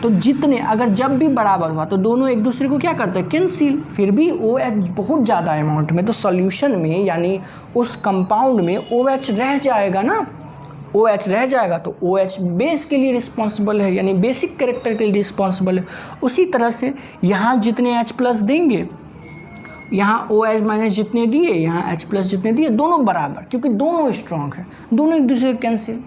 तो जितने, अगर जब भी बराबर हुआ तो दोनों एक दूसरे को क्या करते हैं? कैंसिल। फिर भी OH बहुत ज़्यादा अमाउंट में, तो सॉल्यूशन में यानी उस कंपाउंड में OH रह जाएगा ना, OH रह जाएगा तो OH बेस के लिए रिस्पॉन्सिबल है, यानी बेसिक कैरेक्टर के लिए रिस्पॉन्सिबल है। उसी तरह से यहाँ जितने H+ देंगे, यहाँ OH- जितने दिए, यहाँ H+ जितने दिए, दोनों बराबर, क्योंकि दोनों स्ट्रॉन्ग है, दोनों एक दूसरे कैंसिल,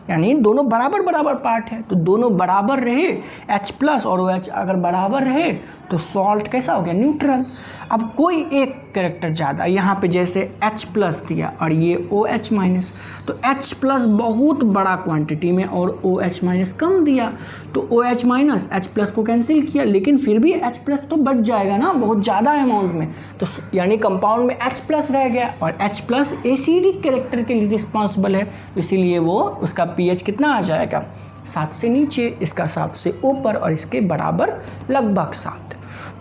यानी दोनों बराबर बराबर पार्ट है। तो दोनों बराबर रहे, H+ और OH अगर बराबर रहे तो सॉल्ट कैसा हो गया? न्यूट्रल। अब कोई एक कैरेक्टर ज़्यादा, यहाँ पे जैसे H+ दिया और ये OH-, तो H+ बहुत बड़ा क्वांटिटी में और OH- कम दिया, तो OH- H+ को कैंसिल किया, लेकिन फिर भी H+ तो बच जाएगा ना बहुत ज़्यादा अमाउंट में, तो यानी कंपाउंड में H+ रह गया, और H+ एसिडिक कैरेक्टर के लिए रिस्पॉन्सिबल है, इसीलिए वो उसका pH कितना आ जाएगा? 7 से नीचे, इसका 7 से ऊपर, और इसके बराबर लगभग 7।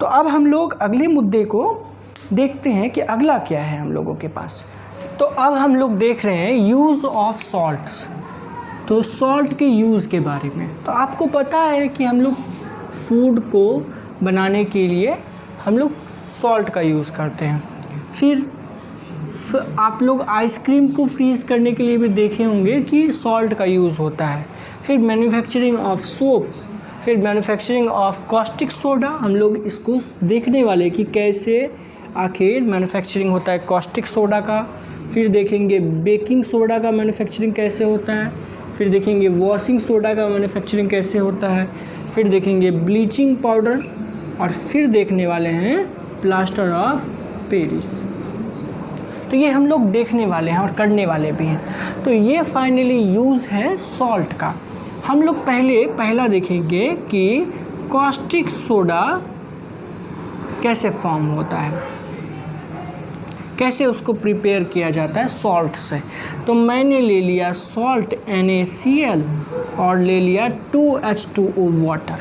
तो अब हम लोग अगले मुद्दे को देखते हैं कि अगला क्या है हम लोगों के पास। तो अब हम लोग देख रहे हैं यूज़ ऑफ सॉल्ट्स, तो सॉल्ट के यूज़ के बारे में। तो आपको पता है कि हम लोग फूड को बनाने के लिए हम लोग सॉल्ट का यूज़ करते हैं। फिर आप लोग आइसक्रीम को फ्रीज़ करने के लिए भी देखे होंगे कि सॉल्ट का यूज़ होता है। फिर मैन्युफैक्चरिंग ऑफ सोप, फिर मैन्युफैक्चरिंग ऑफ कॉस्टिक सोडा, हम लोग इसको देखने वाले कि कैसे आखिर मैन्युफैक्चरिंग होता है कॉस्टिक सोडा का। फिर देखेंगे बेकिंग सोडा का मैन्युफैक्चरिंग कैसे होता है। फिर देखेंगे वॉशिंग सोडा का मैन्युफैक्चरिंग कैसे होता है। फिर देखेंगे ब्लीचिंग पाउडर, और फिर देखने वाले हैं प्लास्टर ऑफ पेरिस। तो ये हम लोग देखने वाले हैं और करने वाले भी हैं। तो ये फाइनली यूज़ है सॉल्ट का। हम लोग पहला देखेंगे कि कॉस्टिक सोडा कैसे फॉर्म होता है, कैसे उसको प्रिपेयर किया जाता है सॉल्ट से। तो मैंने ले लिया सॉल्ट NaCl और ले लिया 2H2O वाटर।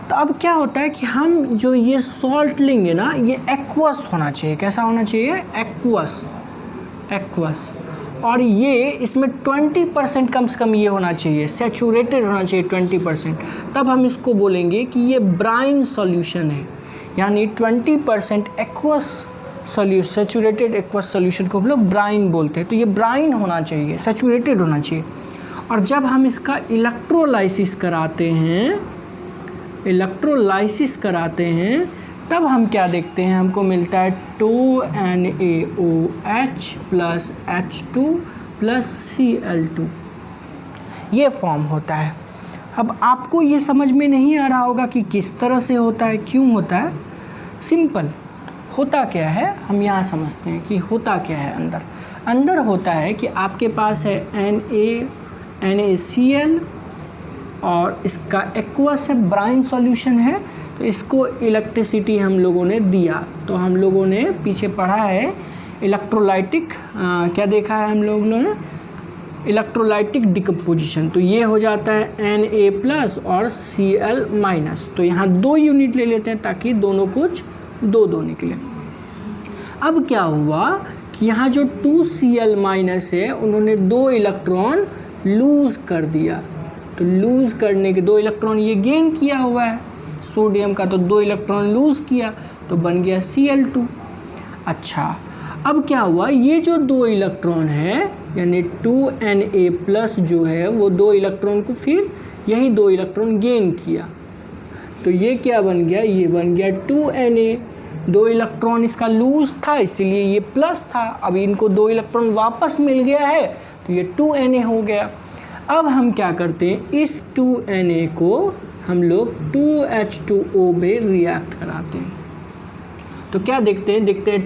तो अब क्या होता है कि हम जो ये सॉल्ट लेंगे ना, ये एक्वस होना चाहिए। कैसा होना चाहिए? एक्वस। और ये इसमें 20% कम से कम ये होना चाहिए, सैचुरेटेड होना चाहिए 20%। तब हम इसको बोलेंगे कि ये ब्राइन सॉल्यूशन है, यानी 20% aqueous solution, saturated aqueous solution को हम लोग ब्राइन बोलते हैं। तो ये ब्राइन होना चाहिए, सैचुरेटेड होना चाहिए। और जब हम इसका इलेक्ट्रोलाइसिस कराते हैं तब हम क्या देखते हैं? हमको मिलता है 2NaOH + H2 + Cl2, ये फॉर्म होता है। अब आपको ये समझ में नहीं आ रहा होगा कि किस तरह से होता है, क्यों होता है। सिंपल, होता क्या है हम यहाँ समझते हैं कि होता क्या है। अंदर होता है कि आपके पास है NaCl और इसका एक्वस है, ब्राइन सॉल्यूशन है, तो इसको इलेक्ट्रिसिटी हम लोगों ने दिया। तो हम लोगों ने पीछे पढ़ा है इलेक्ट्रोलाइटिक, क्या देखा है हम लोगों ने, इलेक्ट्रोलाइटिक डिकम्पोजिशन। तो ये हो जाता है Na+ और Cl-। तो यहाँ 2 यूनिट ले लेते हैं ताकि दोनों कुछ 2 निकले। अब क्या हुआ कि यहाँ जो 2Cl- है उन्होंने 2 इलेक्ट्रॉन लूज़ कर दिया। तो लूज़ करने के 2 इलेक्ट्रॉन ये गेन किया हुआ है सोडियम का, तो 2 इलेक्ट्रॉन लूज़ किया तो बन गया Cl2। अच्छा, अब क्या हुआ, ये जो 2 इलेक्ट्रॉन है यानी 2Na+ जो है वो 2 इलेक्ट्रॉन को फिर यही 2 इलेक्ट्रॉन गेन किया। तो ये क्या बन गया, ये बन गया 2Na। 2 इलेक्ट्रॉन इसका लूज था इसलिए ये प्लस था, अब इनको 2 इलेक्ट्रॉन वापस मिल गया है तो ये 2Na हो गया। अब हम क्या करते हैं, इस 2Na को हम लोग 2H2O में रिएक्ट कराते हैं। तो क्या देखते हैं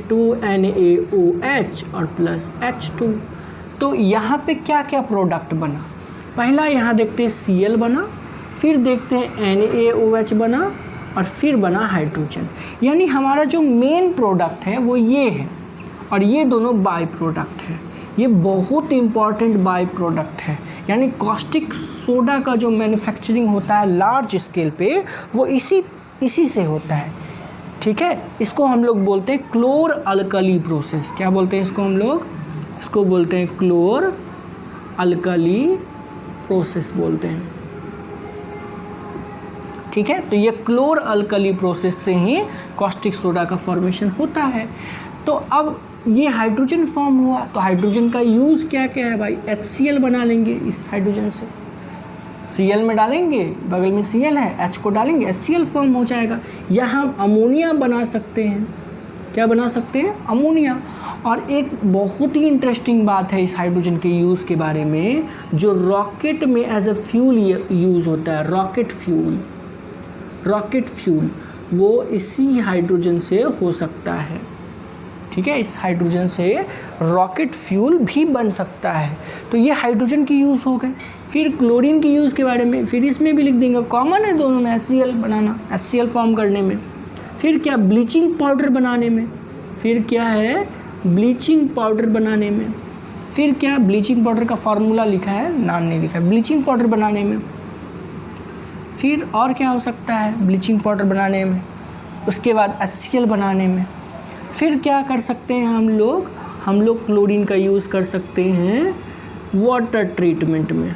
2NaOH और प्लस H2। तो यहाँ पे क्या क्या प्रोडक्ट बना, पहला यहाँ देखते हैं Cl बना, फिर देखते हैं NaOH बना और फिर बना हाइड्रोजन। यानी हमारा जो मेन प्रोडक्ट है वो ये है और ये दोनों बाई प्रोडक्ट है। ये बहुत इंपॉर्टेंट बाई प्रोडक्ट है। यानी कॉस्टिक सोडा का जो मैन्युफैक्चरिंग होता है लार्ज स्केल पे वो इसी से होता है। ठीक है, इसको हम लोग बोलते हैं क्लोर अल्कली प्रोसेस। क्या बोलते हैं इसको हम लोग, इसको बोलते हैं क्लोर अल्कली प्रोसेस बोलते हैं। ठीक है, तो ये क्लोर अल्कली प्रोसेस से ही कॉस्टिक सोडा का फॉर्मेशन होता है। तो अब ये हाइड्रोजन फॉर्म हुआ, तो हाइड्रोजन का यूज़ क्या क्या है भाई, HCl बना लेंगे इस हाइड्रोजन से, Cl में डालेंगे, बगल में Cl है, H को डालेंगे, HCl फॉर्म हो जाएगा। या हम अमोनिया बना सकते हैं, क्या बना सकते हैं, अमोनिया। और एक बहुत ही इंटरेस्टिंग बात है इस हाइड्रोजन के यूज़ के बारे में, जो रॉकेट में एज अ फ्यूल यूज़ होता है, रॉकेट फ्यूल वो इसी हाइड्रोजन से हो सकता है। ठीक है, इस हाइड्रोजन से रॉकेट फ्यूल भी बन सकता है। तो ये हाइड्रोजन की यूज़ हो गए। फिर क्लोरीन की यूज़ के बारे में फिर इसमें भी लिख देंगे, कॉमन है दोनों में, HCl बनाना, HCl फॉर्म करने में। फिर क्या, ब्लीचिंग पाउडर बनाने में। फिर क्या है, ब्लीचिंग पाउडर बनाने में। फिर क्या, ब्लीचिंग पाउडर का फार्मूला लिखा है, नाम नहीं लिखा है, ब्लीचिंग पाउडर बनाने में। फिर और क्या हो सकता है ब्लीचिंग पाउडर बनाने में, उसके बाद HCl बनाने में। फिर क्या कर सकते हैं हम लोग क्लोरीन का यूज़ कर सकते हैं वाटर ट्रीटमेंट में,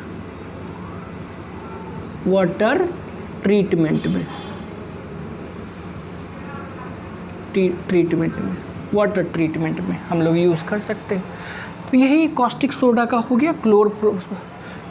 वाटर ट्रीटमेंट में हम लोग यूज़ कर सकते हैं। तो यही कॉस्टिक सोडा का हो गया,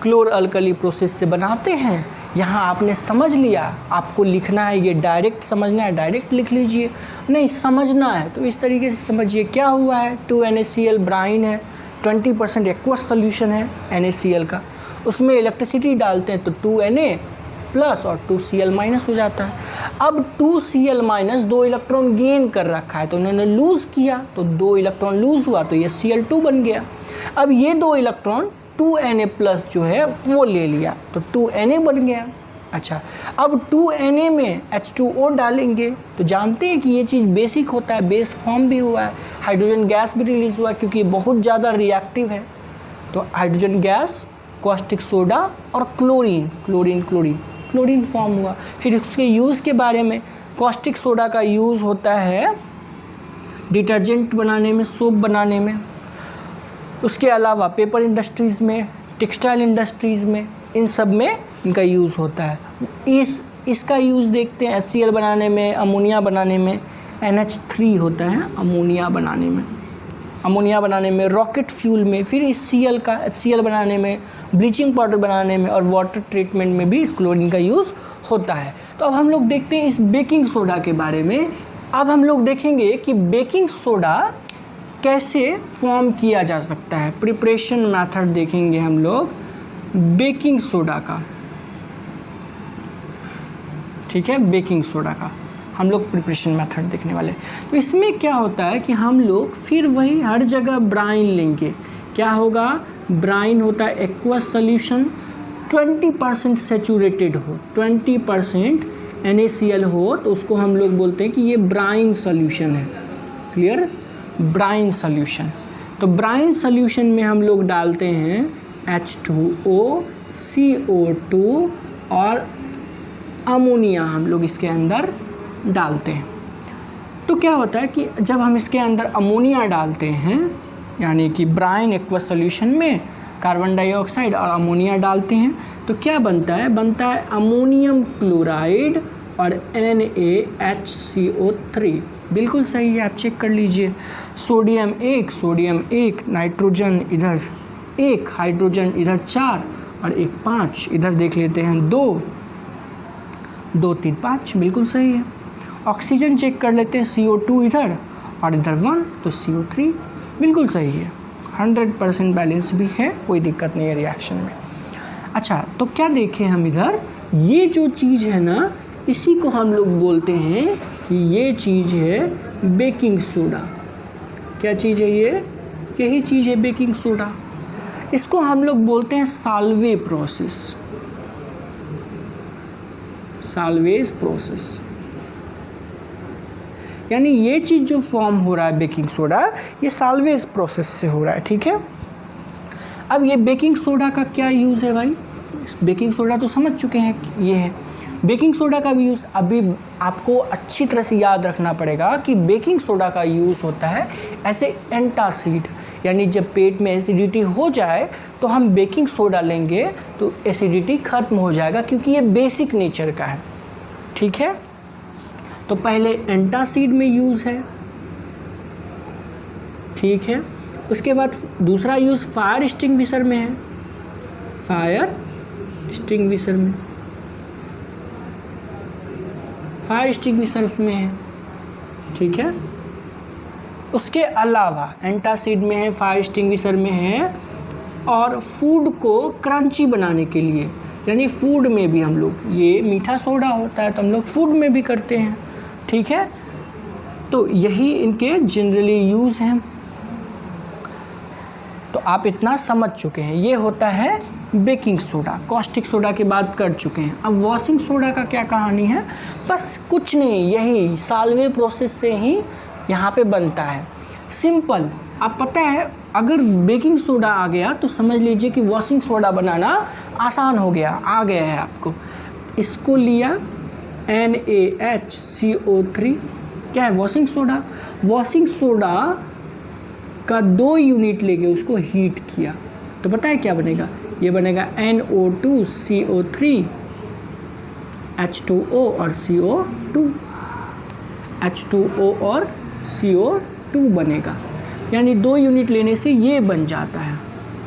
क्लोर अल्कली प्रोसेस से बनाते हैं। यहाँ आपने समझ लिया, आपको लिखना है, ये डायरेक्ट समझना है डायरेक्ट लिख लीजिए, नहीं समझना है तो इस तरीके से समझिए। क्या हुआ है, 2NaCl ब्राइन है, 20% एक्वस सोल्यूशन है NaCl का, उसमें इलेक्ट्रिसिटी डालते हैं तो 2Na+ और 2Cl- हो जाता है। अब 2Cl- 2 इलेक्ट्रॉन गेन कर रखा है तो उन्होंने लूज़ किया तो 2 इलेक्ट्रॉन लूज़ हुआ तो ये Cl2 बन गया। अब ये 2 इलेक्ट्रॉन 2Na+ जो है वो ले लिया तो 2Na बन गया। अच्छा, अब 2Na में H2O डालेंगे तो जानते हैं कि ये चीज़ बेसिक होता है, बेस फॉर्म भी हुआ है, हाइड्रोजन गैस भी रिलीज़ हुआ है क्योंकि ये बहुत ज़्यादा रिएक्टिव है। तो हाइड्रोजन गैस, कॉस्टिक सोडा और क्लोरीन फॉर्म हुआ। फिर उसके यूज़ के बारे में, कॉस्टिक सोडा का यूज़ होता है डिटर्जेंट बनाने में, सोप बनाने में, उसके अलावा पेपर इंडस्ट्रीज़ में, टेक्सटाइल इंडस्ट्रीज़ में, इन सब में इनका यूज़ होता है। इसका यूज़ देखते हैं HCl बनाने में, अमोनिया बनाने में, NH3 होता है अमोनिया बनाने में, रॉकेट फ्यूल में, फिर इस HCl बनाने में, ब्लीचिंग पाउडर बनाने में और वाटर ट्रीटमेंट में भी इस क्लोरीन का यूज़ होता है। तो अब हम लोग देखते हैं इस बेकिंग सोडा के बारे में। अब हम लोग देखेंगे कि बेकिंग सोडा कैसे फॉर्म किया जा सकता है, प्रिपरेशन मेथड देखेंगे हम लोग बेकिंग सोडा का। ठीक है, बेकिंग सोडा का हम लोग प्रिपरेशन मेथड देखने वाले। तो इसमें क्या होता है कि हम लोग फिर वही हर जगह ब्राइन लेंगे। क्या होगा, ब्राइन होता है एक्वस सॉल्यूशन, 20% सेचूरेटेड हो, 20% NaCl हो, तो उसको हम लोग बोलते हैं कि ये ब्राइन सॉल्यूशन है। क्लियर? Brine solution. तो ब्राइन सॉल्यूशन में हम लोग डालते हैं H2O, CO2 और अमोनिया हम लोग इसके अंदर डालते हैं। तो क्या होता है कि जब हम इसके अंदर अमोनिया डालते हैं, यानी कि ब्राइन एक्वस सॉल्यूशन में कार्बन डाइऑक्साइड और अमोनिया डालते हैं, तो क्या बनता है? बनता है अमोनियम क्लोराइड और NaHCO3। बिल्कुल सही है, आप चेक कर लीजिए। सोडियम 1, नाइट्रोजन इधर 1, हाइड्रोजन इधर 4 और एक 5, इधर देख लेते हैं 2, 2, 3, 5, बिल्कुल सही है। ऑक्सीजन चेक कर लेते हैं, CO2 इधर और इधर 1, तो CO3 बिल्कुल सही है। 100% बैलेंस भी है, कोई दिक्कत नहीं है रिएक्शन में। अच्छा, तो क्या देखें हम इधर, ये जो चीज़ है ना, इसी को हम लोग बोलते हैं कि ये चीज़ है बेकिंग सोडा। क्या चीज़ है ये? यही चीज़ है बेकिंग सोडा। इसको हम लोग बोलते हैं साल्वे प्रोसेस, साल्वेज प्रोसेस। यानी ये चीज़ जो फॉर्म हो रहा है बेकिंग सोडा, ये साल्वेज प्रोसेस से हो रहा है। ठीक है, अब ये बेकिंग सोडा का क्या यूज़ है भाई? बेकिंग सोडा तो समझ चुके हैं, ये है बेकिंग सोडा का भी यूज़। अभी आपको अच्छी तरह से याद रखना पड़ेगा कि बेकिंग सोडा का यूज़ होता है ऐसे एंटासिड, यानी जब पेट में एसिडिटी हो जाए तो हम बेकिंग सोडा लेंगे तो एसिडिटी ख़त्म हो जाएगा, क्योंकि ये बेसिक नेचर का है। ठीक है, तो पहले एंटासिड में यूज़ है। ठीक है, उसके बाद दूसरा यूज़ फायर एक्सटिंग्विशर में है, फायर एक्सटिंग्विशर में, फायर एक्सटिंग्विशर उसमें है। ठीक है, उसके अलावा एंटासिड में है, फायर एक्सटिंग्विशर में है, और फूड को क्रंची बनाने के लिए, यानी फूड में भी हम लोग, ये मीठा सोडा होता है तो हम लोग फूड में भी करते हैं। ठीक है, तो यही इनके जनरली यूज़ हैं। तो आप इतना समझ चुके हैं, ये होता है बेकिंग सोडा। कॉस्टिक सोडा की बात कर चुके हैं। अब वॉशिंग सोडा का क्या कहानी है? बस कुछ नहीं, यही साल्वे प्रोसेस से ही यहाँ पे बनता है। सिंपल, आप पता है अगर बेकिंग सोडा आ गया तो समझ लीजिए कि वॉशिंग सोडा बनाना आसान हो गया, आ गया है आपको। इसको लिया NaHCO3, क्या है? Washing soda. वॉशिंग सोडा का 2 यूनिट लेके उसको हीट किया तो पता है क्या बनेगा? ये बनेगा NO2 CO3 H2O और CO2, H2O और CO2 बनेगा, यानी 2 यूनिट लेने से ये बन जाता है।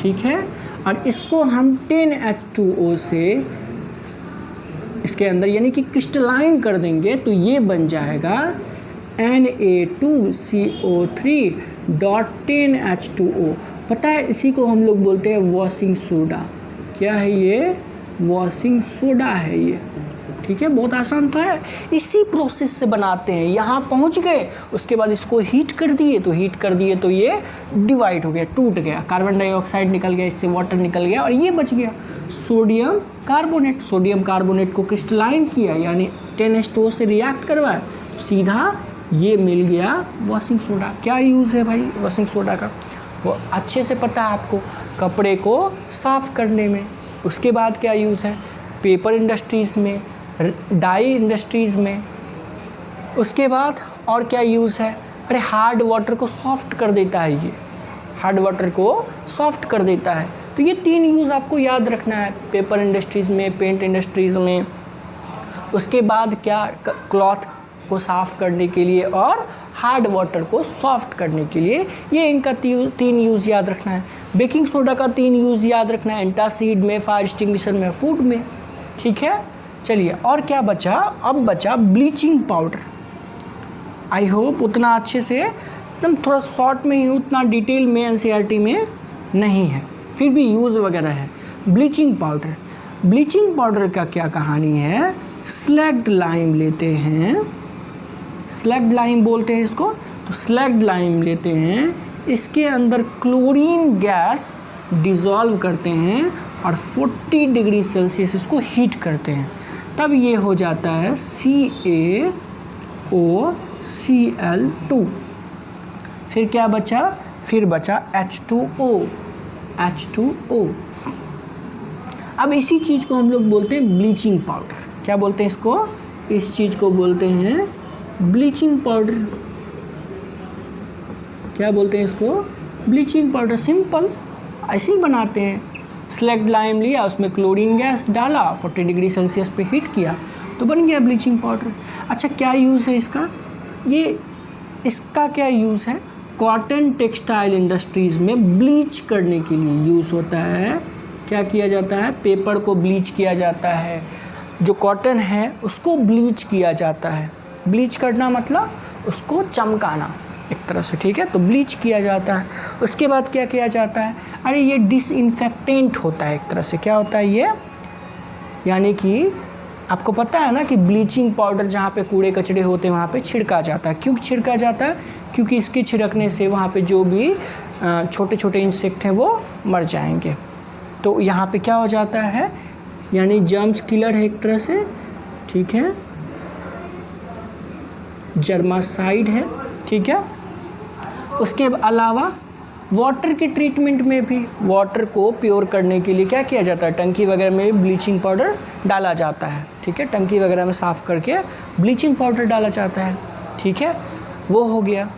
ठीक है, और इसको हम 10H2O से इसके अंदर यानी कि क्रिस्टलाइन कर देंगे तो ये बन जाएगा Na2CO3.10H2O। पता है, इसी को हम लोग बोलते हैं वॉशिंग सोडा। क्या है ये? वॉशिंग सोडा है ये। ठीक है, बहुत आसान तो है। इसी प्रोसेस से बनाते हैं। यहाँ पहुँच गए, उसके बाद इसको हीट कर दिए तो ये डिवाइड हो गया, टूट गया, कार्बन डाइऑक्साइड निकल गया, इससे वाटर निकल गया और ये बच गया सोडियम कार्बोनेट। सोडियम कार्बोनेट को क्रिस्टलाइन किया, यानी 10H2O से रिएक्ट करवाया, सीधा ये मिल गया वॉशिंग सोडा। क्या यूज़ है भाई वॉशिंग सोडा का? वो अच्छे से पता है आपको, कपड़े को साफ़ करने में। उसके बाद क्या यूज़ है? पेपर इंडस्ट्रीज़ में, डाई इंडस्ट्रीज़ में। उसके बाद और क्या यूज़ है? अरे हार्ड वाटर को सॉफ्ट कर देता है, ये हार्ड वाटर को सॉफ्ट कर देता है। तो ये 3 यूज़ आपको याद रखना है, पेपर इंडस्ट्रीज़ में, पेंट इंडस्ट्रीज़ में। उसके बाद क्या? क्लॉथ को साफ़ करने के लिए और हार्ड वाटर को सॉफ्ट करने के लिए। ये इनका 3 यूज़ याद रखना है। बेकिंग सोडा का 3 यूज़ याद रखना है, एंटासिड में, फायर एक्सटिंग्विशर में, फूड में। ठीक है, चलिए और क्या बचा? अब बचा ब्लीचिंग पाउडर। आई होप उतना अच्छे से, एकदम थोड़ा शॉर्ट में ही, उतना डिटेल में NCERT में नहीं है, फिर भी यूज़ वगैरह है। ब्लीचिंग पाउडर, ब्लीचिंग पाउडर का क्या कहानी है? स्लैग्ड लाइम लेते हैं, स्लैग्ड लाइम बोलते हैं इसको। तो स्लैग्ड लाइम लेते हैं, इसके अंदर क्लोरीन गैस डिज़ोल्व करते हैं और 40 डिग्री सेल्सियस इसको हीट करते हैं, तब ये हो जाता है CaOCl2। फिर क्या बचा? फिर बचा H2O। अब इसी चीज़ को हम लोग बोलते हैं ब्लीचिंग पाउडर। क्या बोलते हैं इसको? इस चीज़ को बोलते हैं ब्लीचिंग पाउडर। क्या बोलते हैं इसको? Bleaching powder. सिंपल, ऐसे ही बनाते हैं। स्लेक्ट लाइम लिया, उसमें क्लोरीन गैस डाला, 40 डिग्री सेल्सियस पे हीट किया तो बन गया ब्लीचिंग पाउडर। अच्छा, क्या यूज़ है इसका? इसका क्या यूज़ है? कॉटन टेक्सटाइल इंडस्ट्रीज़ में ब्लीच करने के लिए यूज़ होता है। क्या किया जाता है? पेपर को ब्लीच किया जाता है, जो कॉटन है उसको ब्लीच किया जाता है। ब्लीच करना मतलब उसको चमकाना एक तरह से, ठीक है? तो ब्लीच किया जाता है। उसके बाद क्या किया जाता है? अरे ये डिसइंफेक्टेंट होता है एक तरह से। क्या होता है ये? यानी कि आपको पता है ना कि ब्लीचिंग पाउडर जहाँ पे कूड़े कचरे होते हैं वहाँ पे छिड़का जाता है। क्यों छिड़का जाता है? क्योंकि इसके छिड़कने से वहाँ पे जो भी छोटे छोटे इंसेक्ट हैं वो मर जाएंगे। तो यहाँ पे क्या हो जाता है? यानी जर्म्स किलर है एक तरह से, ठीक है? जर्मासाइड है, ठीक है? उसके अलावा वाटर के ट्रीटमेंट में भी वाटर को प्योर करने के लिए क्या किया जाता है? टंकी वगैरह में ब्लीचिंग पाउडर डाला जाता है, ठीक है? टंकी वगैरह में साफ़ करके ब्लीचिंग पाउडर डाला जाता है, ठीक है? वो हो गया,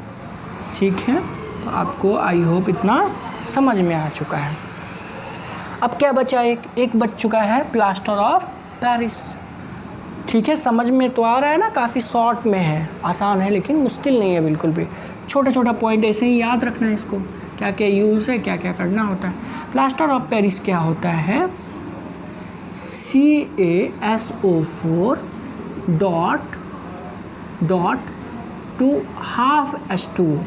ठीक है? तो आपको आई होप इतना समझ में आ चुका है। अब क्या बचा? एक बच चुका है प्लास्टर ऑफ पेरिस, ठीक है? समझ में तो आ रहा है ना? काफ़ी शॉर्ट में है, आसान है, लेकिन मुश्किल नहीं है बिल्कुल भी। छोटा छोटा पॉइंट ऐसे ही याद रखना है इसको, क्या क्या यूज़ है, क्या क्या करना होता है। प्लास्टर ऑफ पेरिस क्या होता है? CaSO4 dot to half H2O,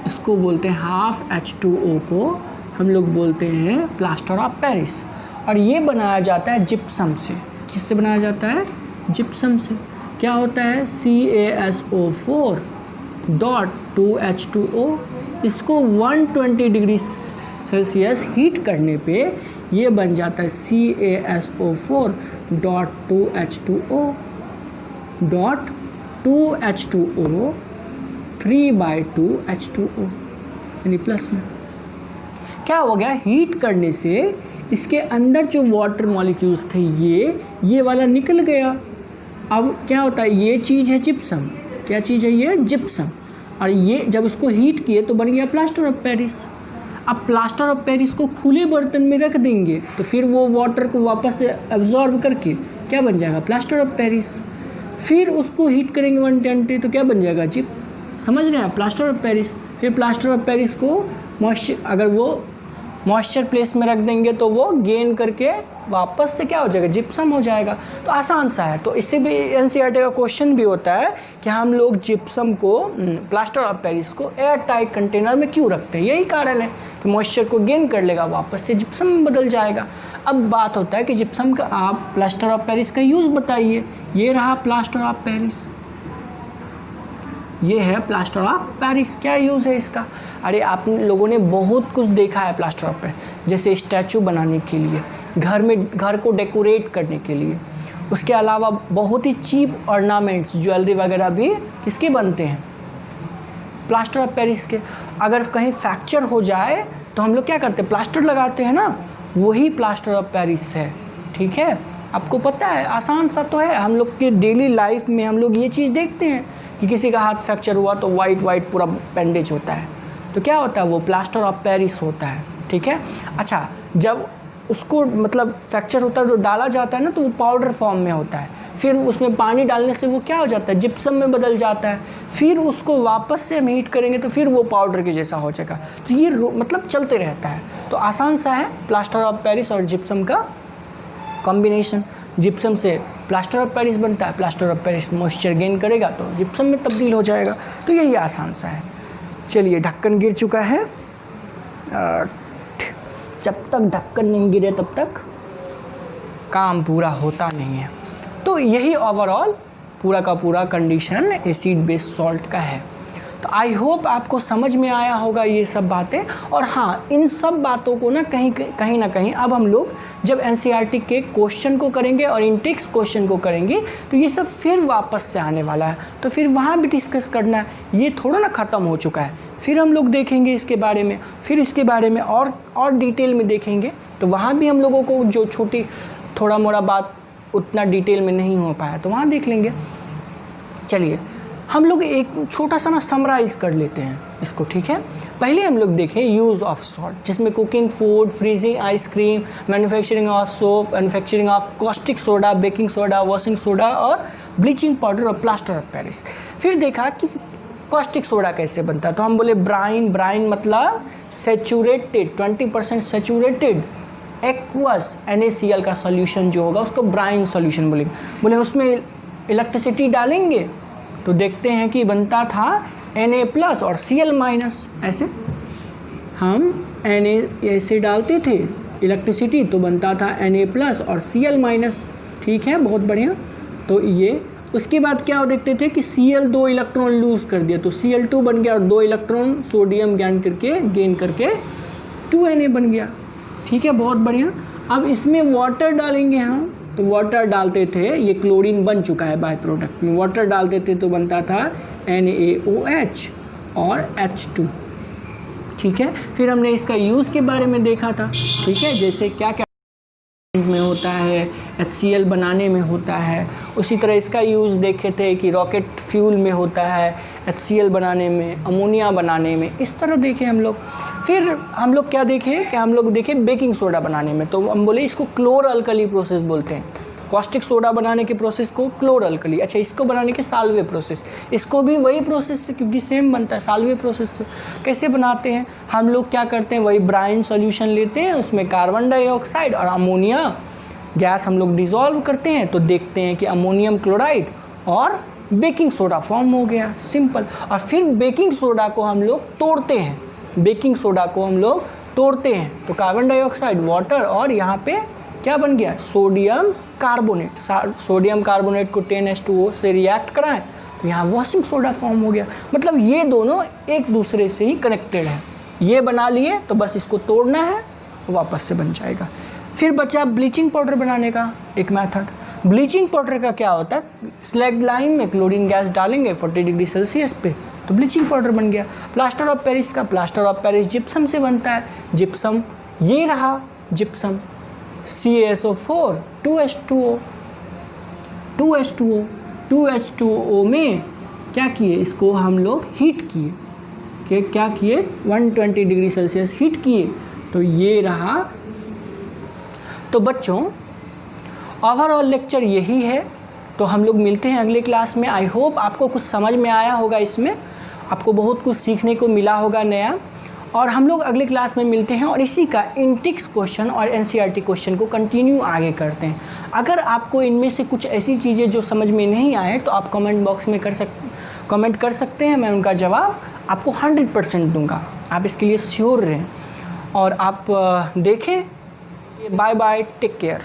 इसको बोलते हैं हाफ H2O को हम लोग बोलते हैं प्लास्टर ऑफ पेरिस। और ये बनाया जाता है जिप्सम से। किससे बनाया जाता है? जिप्सम से। क्या होता है? CaSO4 डॉट 2H2O, इसको 120 डिग्री सेल्सियस हीट करने पे ये बन जाता है CaSO4 dot 2H2O dot 2H2O 3/2H2O, यानी प्लस में। क्या हो गया? हीट करने से इसके अंदर जो वाटर मॉलिक्यूल्स थे ये वाला निकल गया। अब क्या होता है? ये चीज़ है जिप्सम। क्या चीज़ है ये? जिप्सम। और ये जब उसको हीट किए तो बन गया प्लास्टर ऑफ पेरिस। अब प्लास्टर ऑफ पेरिस को खुले बर्तन में रख देंगे तो फिर वो वाटर को वापस से एब्जॉर्ब करके क्या बन जाएगा? Plaster of Paris. फिर उसको हीट करेंगे 110 तो क्या बन जाएगा? जिप। समझ रहे हैं? Plaster of Paris. फिर प्लास्टर ऑफ पेरिस को अगर वो मॉइस्चर प्लेस में रख देंगे तो वो गेन करके वापस से क्या हो जाएगा? जिप्सम हो जाएगा। तो आसान सा है। तो इससे भी एनसीईआरटी का क्वेश्चन भी होता है कि हम लोग जिप्सम को, प्लास्टर ऑफ पेरिस को एयर टाइट कंटेनर में क्यों रखते हैं? यही कारण है कि मॉइस्चर को गेन कर लेगा, वापस से जिप्सम में बदल जाएगा। अब बात होता है कि जिप्सम का आप प्लास्टर ऑफ पेरिस का यूज़ बताइए। ये रहा प्लास्टर ऑफ पेरिस, ये है प्लास्टर ऑफ पेरिस। क्या यूज़ है इसका? अरे आप लोगों ने बहुत कुछ देखा है प्लास्टर ऑफ पेरिस, जैसे स्टैचू बनाने के लिए, घर को डेकोरेट करने के लिए। उसके अलावा बहुत ही चीप ऑर्नामेंट्स, ज्वेलरी वगैरह भी किसके बनते हैं? प्लास्टर ऑफ पेरिस के। अगर कहीं फ्रैक्चर हो जाए तो हम लोग क्या करते हैं? प्लास्टर लगाते हैं ना, वही प्लास्टर ऑफ पेरिस है, ठीक है? आपको पता है, आसान सा तो है। हम लोग के डेली लाइफ में हम लोग ये चीज़ देखते हैं कि किसी का हाथ फ्रैक्चर हुआ तो वाइट पूरा बैंडेज होता है, तो क्या होता है? वो प्लास्टर ऑफ पेरिस होता है, ठीक है? अच्छा, जब उसको मतलब फ्रैक्चर होता है जो डाला जाता है ना, तो वो पाउडर फॉर्म में होता है। फिर उसमें पानी डालने से वो क्या हो जाता है? जिप्सम में बदल जाता है। फिर उसको वापस से हम हीट करेंगे तो फिर वो पाउडर के जैसा हो जाएगा। तो ये मतलब चलते रहता है। तो आसान सा है प्लास्टर ऑफ पेरिस और जिप्सम का कॉम्बिनेशन। जिप्सम से प्लास्टर ऑफ पेरिस बनता है, plaster of Paris moisture gain करेगा तो जिप्सम में तब्दील हो जाएगा। तो यही आसान सा है। चलिए, ढक्कन गिर चुका है। जब तक ढक्कन नहीं गिरे तब तक काम पूरा होता नहीं है। तो यही ओवरऑल पूरा का पूरा कंडीशन एसिड बेस सॉल्ट का है। तो आई होप आपको समझ में आया होगा ये सब बातें। और हाँ, इन सब बातों को ना कहीं ना कहीं अब हम लोग जब एनसीईआरटी के क्वेश्चन को करेंगे और इनटेक्स क्वेश्चन को करेंगे तो ये सब फिर वापस से आने वाला है, तो फिर वहाँ भी डिस्कस करना है। ये थोड़ा ना ख़त्म हो चुका है, फिर हम लोग देखेंगे इसके बारे में, फिर इसके बारे में और डिटेल में देखेंगे। तो वहाँ भी हम लोगों को जो छोटी थोड़ा मोड़ा बात उतना डिटेल में नहीं हो पाया तो वहाँ देख लेंगे। चलिए हम लोग एक छोटा सा ना समराइज़ कर लेते हैं इसको, ठीक है। पहले हम लोग देखें यूज़ ऑफ सॉल्ट, जिसमें cooking food, freezing ice cream, manufacturing of soap, manufacturing of caustic soda, baking soda, washing soda और ब्लीचिंग पाउडर और प्लास्टर ऑफ पेरिस। फिर देखा कि कॉस्टिक सोडा कैसे बनता है, तो हम बोले ब्राइन मतलब सेचूरेटेड 20% सेचूरेटेड एक्वस NaCl का सॉल्यूशन जो होगा उसको ब्राइन सॉल्यूशन बोलेंगे। बोले उसमें इलेक्ट्रिसिटी डालेंगे तो देखते हैं कि बनता था Na+ और Cl-, ऐसे हम Na ऐसे डालते थे इलेक्ट्रिसिटी तो बनता था Na+ और Cl-, ठीक है, बहुत बढ़िया। तो ये उसके बाद क्या देखते थे कि Cl 2 इलेक्ट्रॉन लूज़ कर दिया तो Cl2 बन गया और 2 इलेक्ट्रॉन सोडियम गेन करके 2Na बन गया, ठीक है, बहुत बढ़िया। अब इसमें वाटर डालेंगे हम, तो वाटर डालते थे, ये क्लोरीन बन चुका है बाय प्रोडक्ट में, वाटर डालते थे तो बनता था NaOH और H2, ठीक है। फिर हमने इसका यूज़ के बारे में देखा था, ठीक है, जैसे क्या क्या में होता है, HCl बनाने में होता है। उसी तरह इसका यूज़ देखे थे कि रॉकेट फ्यूल में होता है, HCl बनाने में, अमोनिया बनाने में, इस तरह देखे हम लोग। फिर हम लोग क्या देखे कि हम लोग देखे बेकिंग सोडा बनाने में, तो हम बोले इसको क्लोर अल्कली प्रोसेस बोलते हैं। कॉस्टिक सोडा बनाने के प्रोसेस को क्लोर अल्कली, अच्छा इसको बनाने के साल्वे प्रोसेस, इसको भी वही प्रोसेस से क्योंकि सेम बनता है साल्वे प्रोसेस से। कैसे बनाते हैं हम लोग, क्या करते हैं, वही ब्राइन सॉल्यूशन लेते हैं, उसमें कार्बन डाइऑक्साइड और अमोनिया गैस हम लोग डिज़ोल्व करते हैं तो देखते हैं कि अमोनियम क्लोराइड और बेकिंग सोडा फॉर्म हो गया, सिंपल। और फिर बेकिंग सोडा को हम लोग तोड़ते हैं, बेकिंग सोडा को हम लोग तोड़ते हैं तो कार्बन डाइऑक्साइड, वाटर और यहाँ पे क्या बन गया, सोडियम कार्बोनेट। सोडियम कार्बोनेट को 10H2O से रिएक्ट कराएं तो यहाँ वॉशिंग सोडा फॉर्म हो गया। मतलब ये दोनों एक दूसरे से ही कनेक्टेड है। ये बना लिए तो बस इसको तोड़ना है वापस से बन जाएगा। फिर बचा ब्लीचिंग पाउडर बनाने का एक मेथड। ब्लीचिंग पाउडर का क्या होता है, स्लैग लाइन में क्लोरीन गैस डालेंगे 40 डिग्री सेल्सियस पे तो ब्लीचिंग पाउडर बन गया। प्लास्टर ऑफ पेरिस का, प्लास्टर ऑफ पेरिस जिप्सम से बनता है। जिप्सम ये रहा जिप्सम, CaSO4 2H2O में क्या किए, इसको हम लोग हीट किए, कि क्या किए 120 डिग्री सेल्सियस हीट किए तो ये रहा। तो बच्चों ओवरऑल लेक्चर यही है, तो हम लोग मिलते हैं अगले क्लास में। आई होप आपको कुछ समझ में आया होगा, इसमें आपको बहुत कुछ सीखने को मिला होगा नया। और हम लोग अगले क्लास में मिलते हैं और इसी का इनटेक्स क्वेश्चन और एनसीईआरटी क्वेश्चन को कंटिन्यू आगे करते हैं। अगर आपको इनमें से कुछ ऐसी चीज़ें जो समझ में नहीं आए तो आप कमेंट बॉक्स में कमेंट कर सकते हैं, मैं उनका जवाब आपको 100% दूंगा, आप इसके लिए श्योर रहें। और आप देखें। Bye bye, take care.